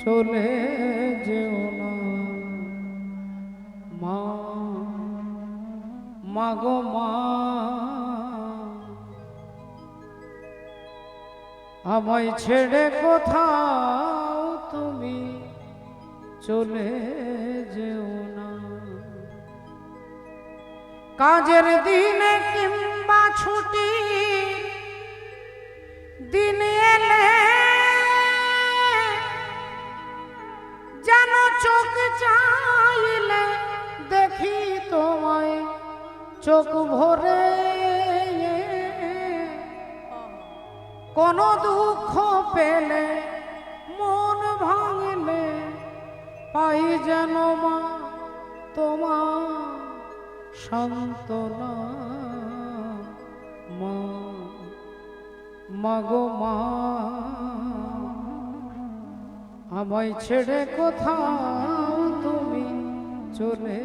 চলে যেও না। মা মাগো মা, আমায় ছেড়ে কোথাও তুমি চলে যেও না। কাজের দিনে কিংবা ছুটি দিন এলে যেন চোখ চাইলে দেখি তোমায় চোখ ভরে। কোনো দুঃখ পেলে মন ভাঙলে পাই যেন মা তোমার সান্ত্বনা। মা মাগো মা, আমায় ছেড়ে কোথাও তুমি চলে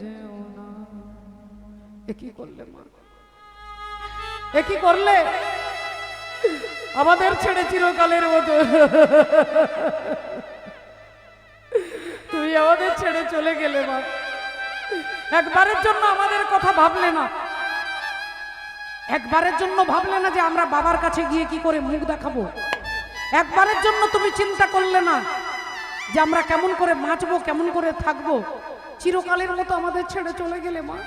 যেও না। এ কি করলে মা? এ কি করলে? আমাদের ছেড়ে চিরকালের মতো তুমি আমাদের ছেড়ে চলে গেলে মা। একবারের জন্য আমাদের কথা ভাবলে না, একবারের জন্য ভাবলে না যে আমরা বাবার কাছে গিয়ে কি করে মুখ দেখাবো। একবারের জন্য তুমি চিন্তা করলে না যে আমরা কেমন করে বাঁচবো, কেমন করে থাকবো। চিরকালের মতো আমাদের ছেড়ে চলে গেলে মা।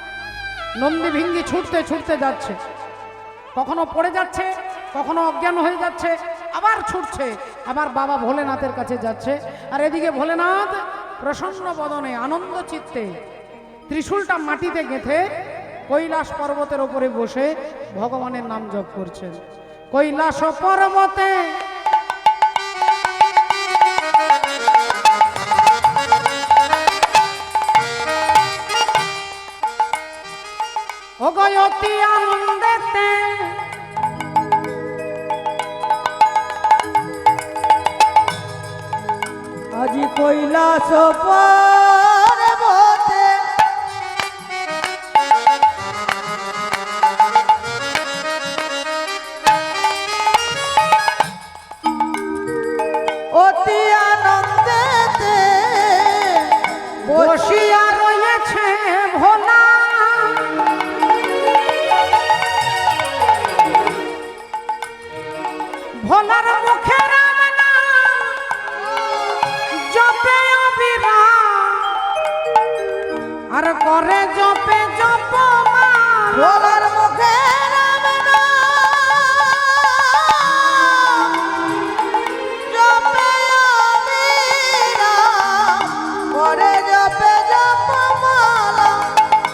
নন্দী ভিঙ্গি ছুটতে ছুটতে যাচ্ছে, কখনো পড়ে যাচ্ছে, কখনো অজ্ঞান হয়ে যাচ্ছে, আবার ছুটছে, আবার বাবা ভোলেনাথের কাছে যাচ্ছে। আর এদিকে ভোলেনাথ প্রসন্ন বদনে আনন্দ চিত্তে ত্রিশূলটা মাটিতে গেঁথে কৈলাস পর্বতের ওপরে বসে ভগবানের নাম জপ করছেন। কৈলাস পর্বতে অতি আনন্দেতে আজি কৈলাস পর্বতে অতি আনন্দেতে বসিয়া রয়েছে ভোলা, ভোলার মুখে রাম নাম জপে অবিরাম, আর করে জপে জপমালা। ভোলার মুখে রাম নাম জপে অবিরাম, করে জপে জপমালা।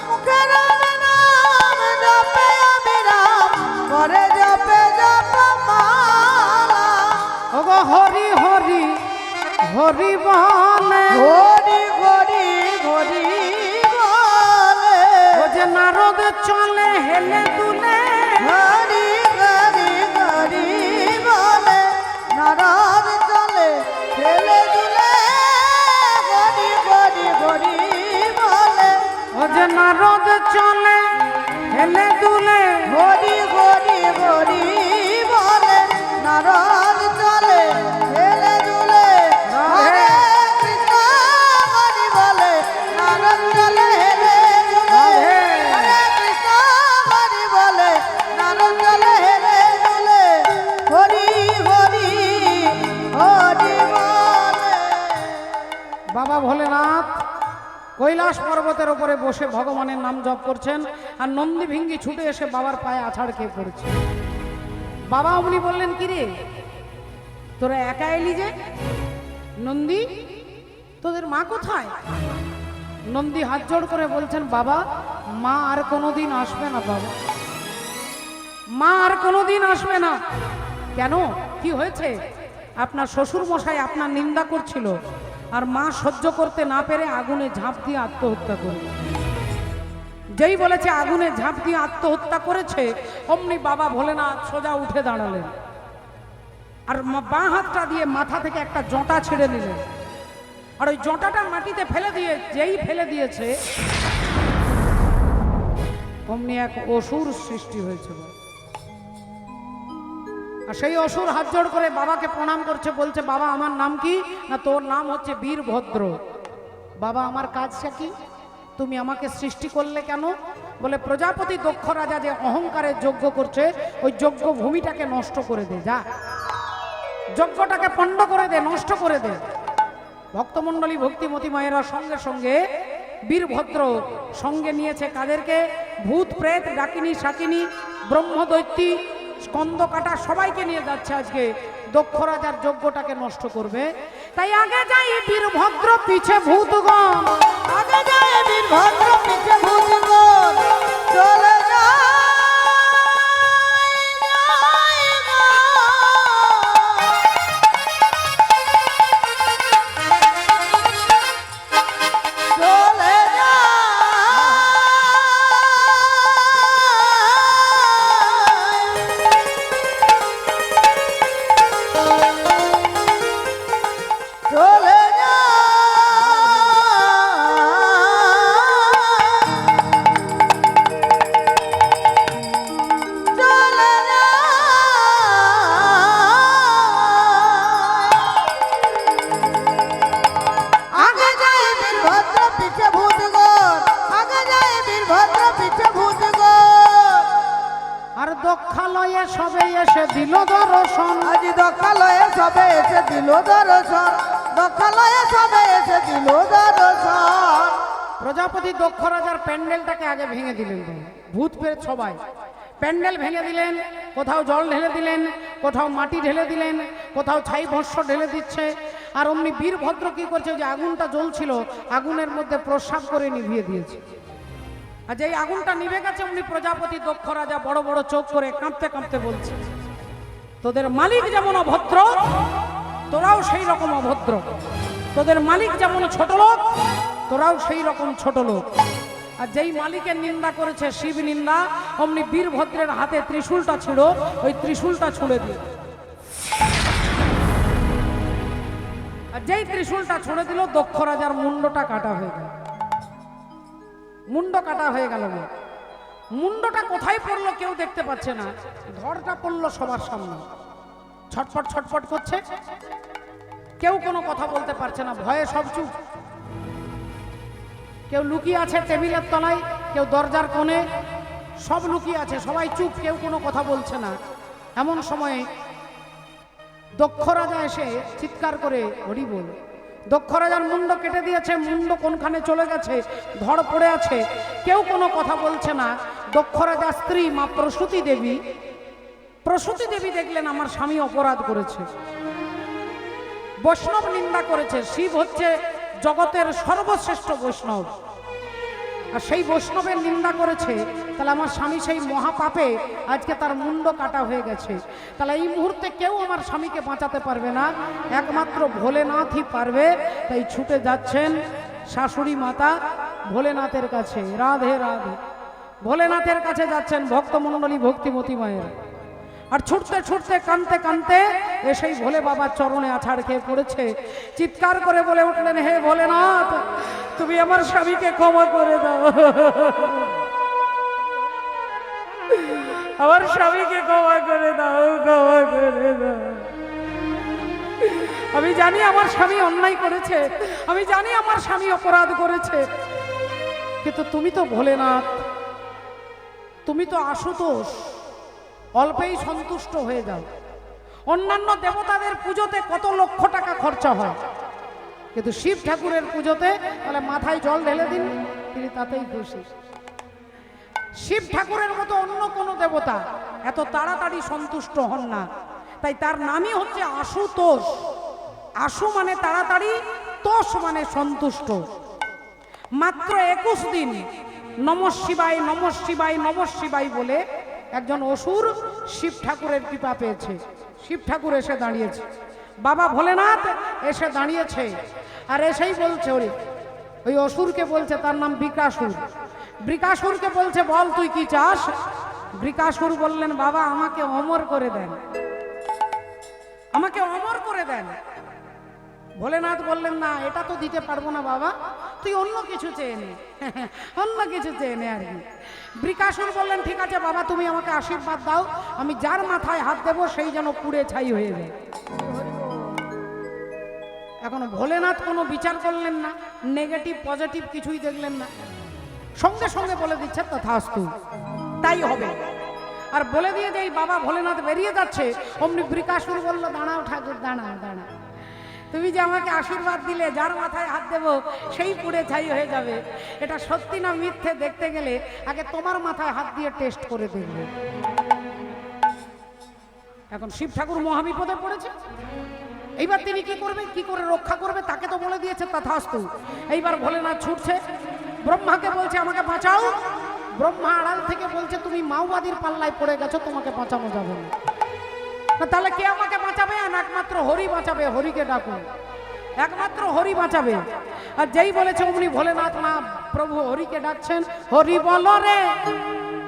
মুখে রাম নাম জপে অবিরাম, করে জপে জপমালা। ওগো হরি হরি হরি বলে, হরি হরি হরি বলে, ও যে নারদ চলে হেলে দুলে, হরি হরি হরি বলে, নারদ চলে হেলে দুলে, হরি হরি হরি বলে, ও যে নারদ চলে হেলে দুলে, হরি হরি হরি বলে, নারদ চলে হেলে দুলে। হরে কৃষ্ণ হরি বলে, নারদ চলে হেলে দুলে। হরে কৃষ্ণ হরি বলে, নারদ চলে হেলে দুলে। হরি হরি হরি বলে। বাবা ভোলেনাথ কৈলাস পর্বতের উপরে বসে ভগবানের নাম জপ করছেন, আর নন্দী ভিঙ্গি ছুটে এসে বাবার পায়ে আছাড় খেয়ে পড়েছে। বাবা অমনি বললেন, কিরে তোরা একা এলি যে? নন্দী, তোদের মা কোথায়? নন্দী হাত জোড় করে বলছেন, বাবা মা আর কোনোদিন আসবে না বাবা, মা আর কোনোদিন আসবে না। কেন, কি হয়েছে? আপনার শ্বশুর মশাই আপনার নিন্দা করছিল, আর মা সহ্য করতে না পেরে আগুনে ঝাঁপ দিয়ে আত্মহত্যা করে। যেই বলেছে আগুনে ঝাঁপ দিয়ে আত্মহত্যা করেছে, অমনি বাবা ভোলেনাথ সোজা উঠে দাঁড়ালেন, আর বাঁ হাতটা দিয়ে মাথা থেকে একটা জটা ছেড়ে নিলেন, আর ওই জটাটা মাটিতে ফেলে দিয়ে যেই ফেলে দিয়েছে, অমনি এক অসুর সৃষ্টি হয়েছিল। আর সেই অসুর হাত জোড় করে বাবাকে প্রণাম করছে, বলছে, বাবা আমার নাম কি? না, তোর নাম হচ্ছে বীরভদ্র। বাবা আমার কাজটা কি? তুমি আমাকে সৃষ্টি করলে কেন? বলে, প্রজাপতি দক্ষ রাজা যে অহংকারের যজ্ঞ করছে, ওই যজ্ঞ ভূমিটাকে নষ্ট করে দে, যা যজ্ঞটাকে পণ্ড করে দে, নষ্ট করে দে। ভক্তমণ্ডলী ভক্তিমতী মায়েরা সঙ্গে সঙ্গে বীরভদ্র সঙ্গে নিয়েছে কাদেরকে? ভূত প্রেত ডাকিনী শাকিনী ব্রহ্মদৈত্যী স্কন্দ কাটা সবাইকে নিয়ে যাচ্ছে আজকে দক্ষ রাজার যজ্ঞটাকে নষ্ট করবে। তাই আগে যাই বীরভদ্র পিছে ভূতগণ, আগে যায় বীরভদ্র পিছে ভূতগণ, চলে যায় চলে চলে আগে যায় বীরভদ্র পিছে ভূতগণ, আগে যায় বীরভদ্র পিছে ভূতগণ। আর দক্ষালয়ে সবে এসে দিল দর্শন, আজি দক্ষালয়ে সবে এসে দিল দর্শন, দক্ষালয়ে সবে এসে দিল দর্শন। প্রজাপতি দক্ষ রাজার প্যান্ডেলটাকে আগে ভেঙে দিলেন। ভূত প্রেত সবাই প্যান্ডেল ভেঙে দিলেন, কোথাও জল ঢেলে দিলেন, কোথাও মাটি ঢেলে দিলেন, কোথাও ছাই ভস্য ঢেলে দিচ্ছে। আর অমনি বীরভদ্র কি করছে, যে আগুনটা জ্বলছিল আগুনের মধ্যে প্রস্রাব করে নিভিয়ে দিয়েছে। আর যেই আগুনটা নিভে গেছে, অমনি প্রজাপতি দক্ষ রাজা বড় বড় চোখ করে কাঁপতে কাঁপতে বলছে, তোদের মালিক যেমন অভদ্র, তোরাও সেই রকম অভদ্র। তোদের মালিক যেমন ছোট লোক, তোরাও সেই রকম ছোট লোক। আর যেই মালিকের নিন্দা করেছে শিব নিন্দা, অমনি বীরভদ্রের হাতে ত্রিশূলটা ছিল, ওই ত্রিশূলটা ছুঁড়ে দিয়ে আর যেই ত্রিশূলটা ছুঁড়ে দিল দক্ষ রাজার মুন্ডটা কাটা হয়ে গেল। মুন্ড কাটা হয়ে গেল না। মুন্ডটা কোথায় পড়লো কেউ দেখতে পাচ্ছে না, ধড়টা পড়লো সবার সামনে। ছটফট ছটফট করছে, কেউ কোনো কথা বলতে পারছে না, ভয়ে সব চুপ। কেউ লুকিয়ে আছে টেবিলের তলায়, কেউ দরজার কোণে, সব লুকিয়ে আছে, সবাই চুপ, কেউ কোনো কথা বলছে না। এমন সময়ে দক্ষ রাজা এসে চিৎকার করে হরি বল। দক্ষ রাজার মুন্ড কেটে দিয়েছে, মুন্ড কোনখানে চলে গেছে, ধড় পড়ে আছে, কেউ কোনো কথা বলছে না। দক্ষ রাজার স্ত্রী মা প্রসূতি দেবী, প্রসূতি দেবী দেখলেন আমার স্বামী অপরাধ করেছে, বৈষ্ণব নিন্দা করেছে। শিব হচ্ছে জগতের সর্বশ্রেষ্ঠ বৈষ্ণব, আর সেই বৈষ্ণবের নিন্দা করেছে, তাহলে আমার স্বামী সেই মহাপাপে আজকে তার মুন্ড কাটা হয়ে গেছে। তাহলে এই মুহূর্তে কেউ আমার স্বামীকে বাঁচাতে পারবে না, একমাত্র ভোলেনাথই পারবে। তাই ছুটে যাচ্ছেন শাশুড়ি মাতা ভোলেনাথের কাছে। রাধে রাধে। ভোলেনাথের কাছে যাচ্ছেন ভক্তমণ্ডলী, ভক্তিমতী মায়ের। আর ছুটতে ছুটতে কানতে কানতে এসেই ভোলে বাবার চরণে আছাড় খেয়ে পড়েছে। চিৎকার করে বলে উঠলেন, হে ভোলেনাথ, তুমি আমার স্বামীকে ক্ষমা করে দাও, আমার স্বামীকে ক্ষমা করে দাও, ক্ষমা করে দাও। আমি জানি আমার স্বামী অন্যায় করেছে, আমি জানি আমার স্বামী অপরাধ করেছে, কিন্তু তুমি তো ভোলেনাথ, তুমি তো আশুতোষ, অল্পেই সন্তুষ্ট হয়ে যাও। অন্যান্য দেবতাদের পুজোতে কত লক্ষ টাকা খরচা হয়, কিন্তু শিব ঠাকুরের পুজোতে তাহলে মাথায় জল ঢেলে দিন, তিনি তাতেই খুশি। শিব ঠাকুরের মতো অন্য কোনো দেবতা এত তাড়াতাড়ি সন্তুষ্ট হন না, তাই তার নামই হচ্ছে আশুতোষ। আশু মানে তাড়াতাড়ি, তোষ মানে সন্তুষ্ট। মাত্র 21 দিন নমঃ শিবায় নমঃ শিবায় নমঃ শিবায় বলে একজন অসুর শিব ঠাকুরের কৃপা পেয়েছে। শিব ঠাকুর এসে দাঁড়িয়েছে, বাবা ভোলেনাথ এসে দাঁড়িয়েছে, আর এসেই বলছে, ওই অসুরকে বলছে, তার নাম বৃকাসুর। বৃকাসুরকে বলছে, বল তুই কি চাস? বৃকাসুর বললেন, বাবা আমাকে অমর করে দেন, আমাকে অমর করে দেন। ভোলেনাথ বললেন, না এটা তো দিতে পারবো না বাবা, তুই অন্য কিছু চেয়ে নে, অন্য কিছু চেয়ে নে আর কি। বৃকাসুর বললেন, ঠিক আছে বাবা, তুমি আমাকে আশীর্বাদ দাও, আমি যার মাথায় হাত দেবো সেই যেন পুড়ে ছাই হয়ে যায়। এখন ভোলেনাথ কোনো বিচার করলেন না, নেগেটিভ পজিটিভ কিছুই দেখলেন না, সঙ্গে সঙ্গে বলে দিচ্ছে তথাস্তু, তাই হবে। আর বলে দিয়ে যে বাবা ভোলেনাথ বেরিয়ে যাচ্ছে, অমনি বৃকাসুর বলল, দাঁড়াও ঠাকুর, দাঁড়াও দাঁড়াও, তুমি যে আমাকে আশীর্বাদ দিলে যার মাথায় হাত দেব সেই পুড়ে ছাই হয়ে যাবে, এটা সত্যি না মিথ্যে দেখতে গেলে আগে তোমার মাথায় হাত দিয়ে টেস্ট করে দেখবে। এখন শিব ঠাকুর মহাবিপদে পড়েছে, এইবার তিনি কি করবে, কি করে রক্ষা করবে, তাকে তো বলে দিয়েছে তথাস্তু। এইবার ভোলেনাথ ছুটছে, ব্রহ্মাকে বলছে আমাকে বাঁচাও। ব্রহ্মা আড়াল থেকে বলছে, তুমি মাওবাদীর পাল্লায় পড়ে গেছো, তোমাকে বাঁচানো যাবে না। তাহলে কে আমাকে বাঁচাবে? একমাত্র হরি বাঁচাবে, হরিকে ডাকুন, একমাত্র হরি বাঁচাবে। আর যেই বলেছে অমনি ভোলেনাথ মা প্রভু হরিকে ডাকছেন, হরি বল রে,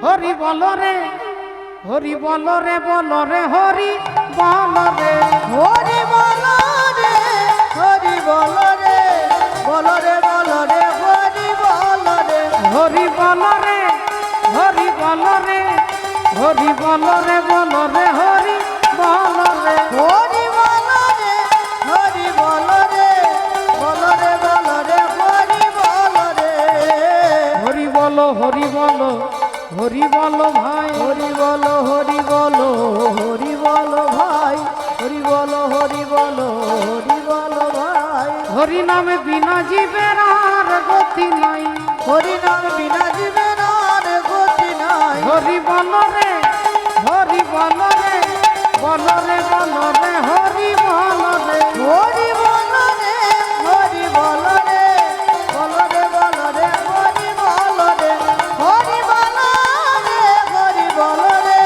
হরি বল রে, হরি বল রে, বল রে, হরি বল রে, হরি বল রে, হরি বল রে, বল রে, বল রে, হরি বল রে, হরি বল রে, হরি বল রে, হরি বল রে, বল রে, হরি বল রে, হরি বল রে, হরি বল রে, বল রে, বল রে, হরি বল রে, হরি বল, হরি বল, হরি বল ভাই, হরি বল, হরি বল, হরি বল ভাই, হরি বল, হরি বল, হরি বল ভাই, হরি নামে বিনা জীবের আর গতি নাই, হরি নাম বিনা জীবের আর গতি নাই, হরি বল রে, হরি বল রে, বল রে, বল রে, হরি বল রে, হরি বল রে, হরি বল রে, বল রে, বল রে, হরি বল রে, হরি বল রে, হরি বল রে,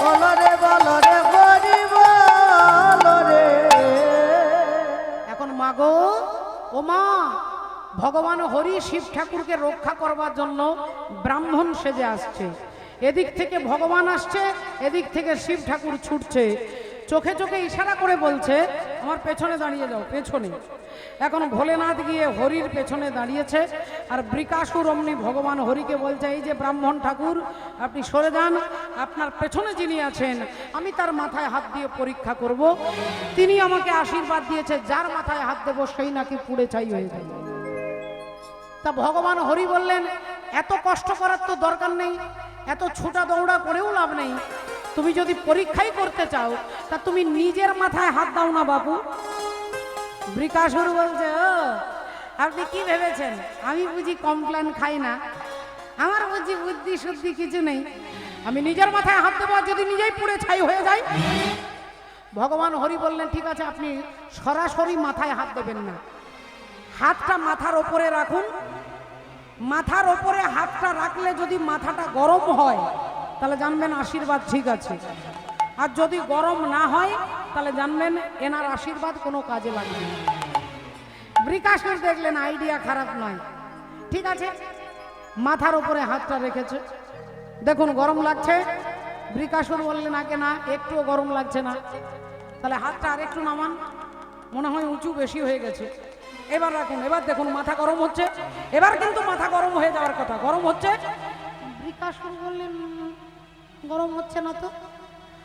বল রে, বল রে, হরি বল রে। এখন মাগো, ও মা, ভগবান হরি শিব ঠাকুরকে রক্ষা করবার জন্য ব্রাহ্মণ সেজে আসছে। এদিক থেকে ভগবান আসছে, এদিক থেকে শিব ঠাকুর ছুটছে, চোখে চোখে ইশারা করে বলছে, আমার পেছনে দাঁড়িয়ে যাও, পেছনে। এখন ভোলেনাথ গিয়ে হরির পেছনে দাঁড়িয়েছে, আর বৃকাসুর অমনি ভগবান হরিকে বলছে, এই যে ব্রাহ্মণ ঠাকুর আপনি সরে যান, আপনার পেছনে যিনি আছেন আমি তার মাথায় হাত দিয়ে পরীক্ষা করব। তিনি আমাকে আশীর্বাদ দিয়েছে যার মাথায় হাত দেব সেই নাকি পুড়ে ছাই হয়ে যাবে। তা ভগবান হরি বললেন, এত কষ্ট করার তো দরকার নেই, এত ছোটা দৌড়া করেও লাভ নেই। তুমি যদি পরীক্ষাই করতে চাও তা তুমি নিজের মাথায় হাত দাও না বাবু। বৃকাসুর বলছে, ও আপনি কি ভেবেছেন আমি বুঝি কমপ্লেন খাই না? আমার বুঝি বুদ্ধি শুদ্ধি কিছু নেই, আমি নিজের মাথায় হাত দেবো, যদি নিজেই পুড়ে ছাই হয়ে যায়। ভগবান হরি বললেন, ঠিক আছে, আপনি সরাসরি মাথায় হাত দেবেন না, হাতটা মাথার ওপরে রাখুন। মাথার ওপরে হাতটা রাখলে যদি মাথাটা গরম হয় তাহলে জানবেন আশীর্বাদ ঠিক আছে, আর যদি গরম না হয় তাহলে জানবেন এনার আশীর্বাদ কোনো কাজে লাগবে না। বৃকাসুর দেখলেন আইডিয়া খারাপ নয়, ঠিক আছে, মাথার উপরে হাতটা রেখেছে। দেখুন গরম লাগছে। বৃকাসুর বললেন, আগে না, একটুও গরম লাগছে না। তাহলে হাতটা আর একটু নামান, মনে হয় উঁচু বেশি হয়ে গেছে, এবার রাখুন। এবার দেখুন মাথা গরম হচ্ছে, এবার কিন্তু মাথা গরম হয়ে যাওয়ার কথা, গরম হচ্ছে। বৃকাসুর বললেন, গরম হচ্ছে না তো।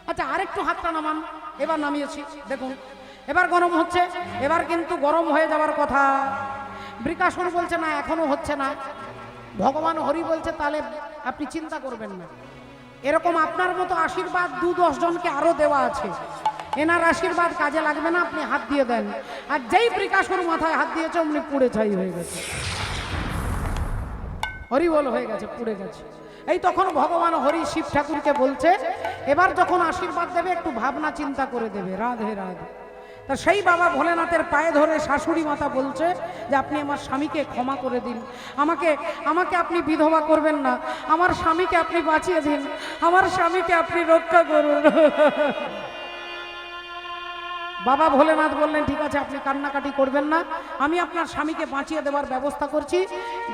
আচ্ছা আরেকটু হাতটা নামান, এবার নামিয়েছি, দেখুন এবার গরম হচ্ছে, এবার কিন্তু গরম হয়ে যাওয়ার কথা। বৃকাসুর বলছে, না এখনো হচ্ছে না। ভগবান হরি বলছে, তাহলে আপনি চিন্তা করবেন না, এরকম আপনার মতো আশীর্বাদ 2-10 জনকে আরো দেওয়া আছে, এনার আশীর্বাদ কাজে লাগবে না, আপনি হাত দিয়ে দেন। আর যেই বৃকাসুর মাথায় হাত দিয়েছে অমনি পুড়ে ছাই হয়ে গেছে, হরি বল হয়ে গেছে, পুড়ে গেছে। এই তখন ভগবান হরি শিব ঠাকুরকে বলছে, এবার যখন আশীর্বাদ দেবে একটু ভাবনা চিন্তা করে দেবে। রাধে রাধে। তা সেই বাবা ভোলেনাথের পায়ে ধরে শাশুড়ি মাতা বলছে যে আপনি আমার স্বামীকে ক্ষমা করে দিন, আমাকে আমাকে আপনি বিধবা করবেন না, আমার স্বামীকে আপনি বাঁচিয়ে দিন, আমার স্বামীকে আপনি রক্ষা করুন। বাবা ভোলেনাথ বললেন, ঠিক আছে, আপনি কান্নাকাটি করবেন না, আমি আপনার স্বামীকে বাঁচিয়ে দেওয়ার ব্যবস্থা করছি।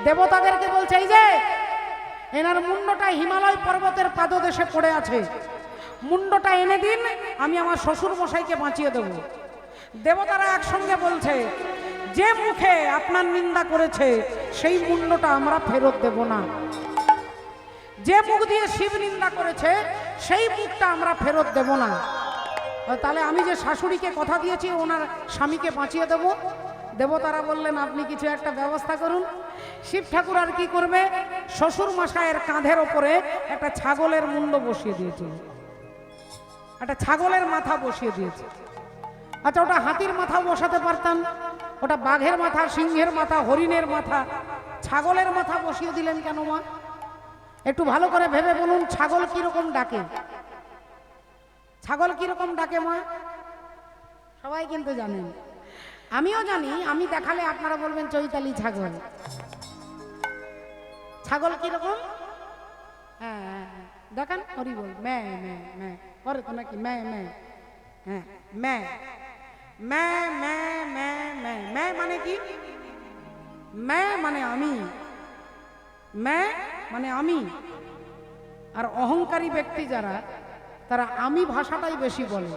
দেবতাদেরকে বলছে, এই যে এনার মুন্ডটা হিমালয় পর্বতের পাদদেশে পড়ে আছে, মুন্ডটা এনে দিন, আমি আমার শ্বশুর মশাইকে বাঁচিয়ে দেব। দেবতারা একসঙ্গে বলছে, যে মুখে আপনার নিন্দা করেছে সেই মুন্ডটা আমরা ফেরত দেব না, যে মুখ দিয়ে শিব নিন্দা করেছে সেই মুখটা আমরা ফেরত দেব না। তাহলে আমি যে শাশুড়িকে কথা দিয়েছি ওনার স্বামীকে বাঁচিয়ে দেব। দেবতারা বললেন, আপনি কিছু একটা ব্যবস্থা করুন। শিব ঠাকুর আর কি করবে, শ্বশুর মশাইয়ের কাঁধের ওপরে একটা ছাগলের মুন্ড বসিয়ে দিয়েছে, একটা ছাগলের মাথা বসিয়ে দিয়েছে। আচ্ছা ওটা হাতির মাথা বসাতে পারতাম, ওটা বাঘের মাথা, সিংহের মাথা, হরিণের মাথা, ছাগলের মাথা বসিয়ে দিলেন কেন মা? একটু ভালো করে ভেবে বলুন, ছাগল কিরকম ডাকে? ছাগল কিরকম ডাকে মা? সবাই কিন্তু জানেন, আমিও জানি, আমি দেখালে আপনারা বলবেন চৈতালি ছাগল। ছাগল কিরকম? হ্যাঁ দেখান, হরি বল, ম্যা ম্যা ম্যা করে তো নাকি, ম্যা ম্যা, হ্যাঁ ম্যা ম্যা ম্যা ম্যা ম্যা। ম্যা মানে কি? ম্যা মানে আমি, ম্যা মানে আমি। আর অহংকারী ব্যক্তি যারা, তারা আমি ভাষাটাই বেশি বলে।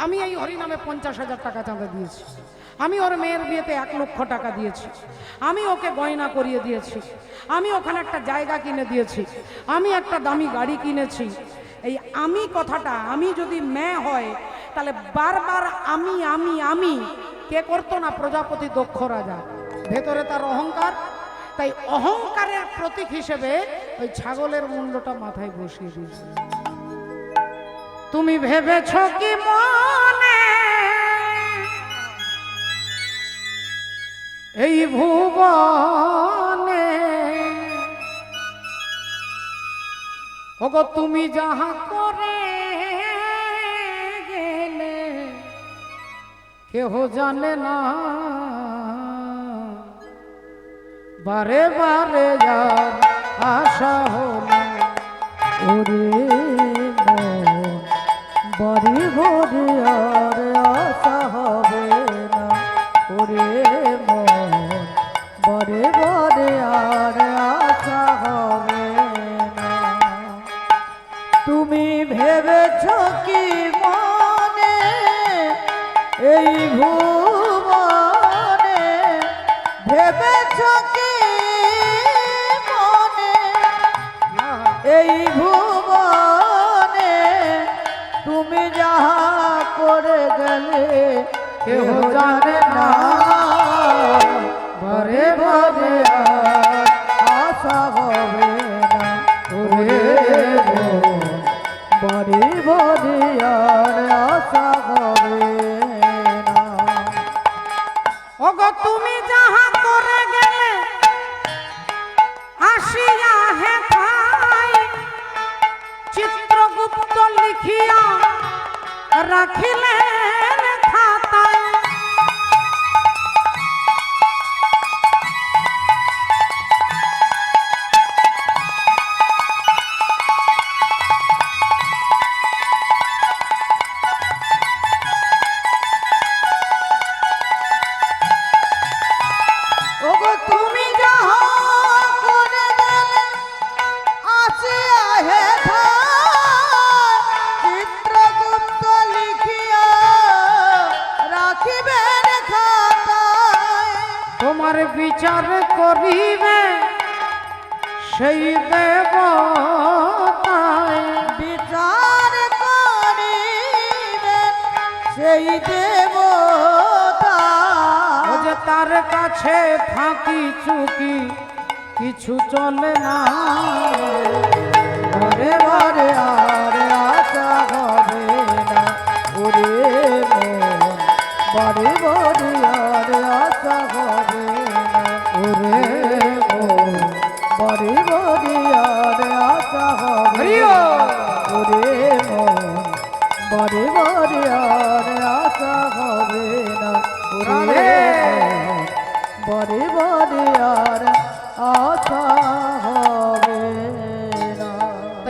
আমি এই হরিনামে 50,000 টাকা চাঁদা দিয়েছি, আমি ওর মেয়ের বিয়েতে 1 লক্ষ টাকা দিয়েছি, আমি ওকে গয়না করিয়ে দিয়েছি, আমি ওখানে একটা জায়গা কিনে দিয়েছি, আমি একটা দামি গাড়ি কিনেছি। এই আমি কথাটা, আমি যদি মেয়ে হয় তাহলে বারবার আমি আমি আমি কে করতো না? প্রজাপতি দক্ষ রাজা। ভেতরে তার অহংকার, তাই অহংকারের প্রতীক হিসেবে ওই ছাগলের মুন্ডটা মাথায় বসিয়ে দিয়েছে। তুমি ভেবেছ কি মনে এই ভুবনে, ওগো তুমি যাহা করে গেলে কেহ জানে না, বারে বারে যার আশা হলো ওরে বাড়ি ভরে আর আশা হবে না, ওরে মন বারে বারে আর আশা হবে না। তুমি ভেবেছ কি মনে এই কেহ জানে না ভরে ভরে আর আশা হবে না ওরে মন ভরে ভরে আর আশা হবে না ওগো তুমি যাহা করে গেলে আসিয়া হে ভাই চিত্রগুপ্ত লিখিয়া রাখিলেন খাতায় ওগো তুমি যাহা করে গেলে আসিয়া হে চিত্রগুপ্ত লিখিয়া রাখিবেন খাতায় তোমার বিচার করিবে সেই দেবতায় বিচার করিবেন সেই দেবতা ও যে তার কাছে ফাঁকি চুকি কিছু চলে না ঘরে ঘরে আর আশা হবে না ওরে মন বাড়ি বাড়ি আর আশা হবে না ওরে মন বাড়ি বাড়ি আর আশা হবে হরিও। ওরে মন বাড়ি বাড়ি আর আশা হবে না ওরে রাধে। মন বাড়ি বাড়ি আর আশা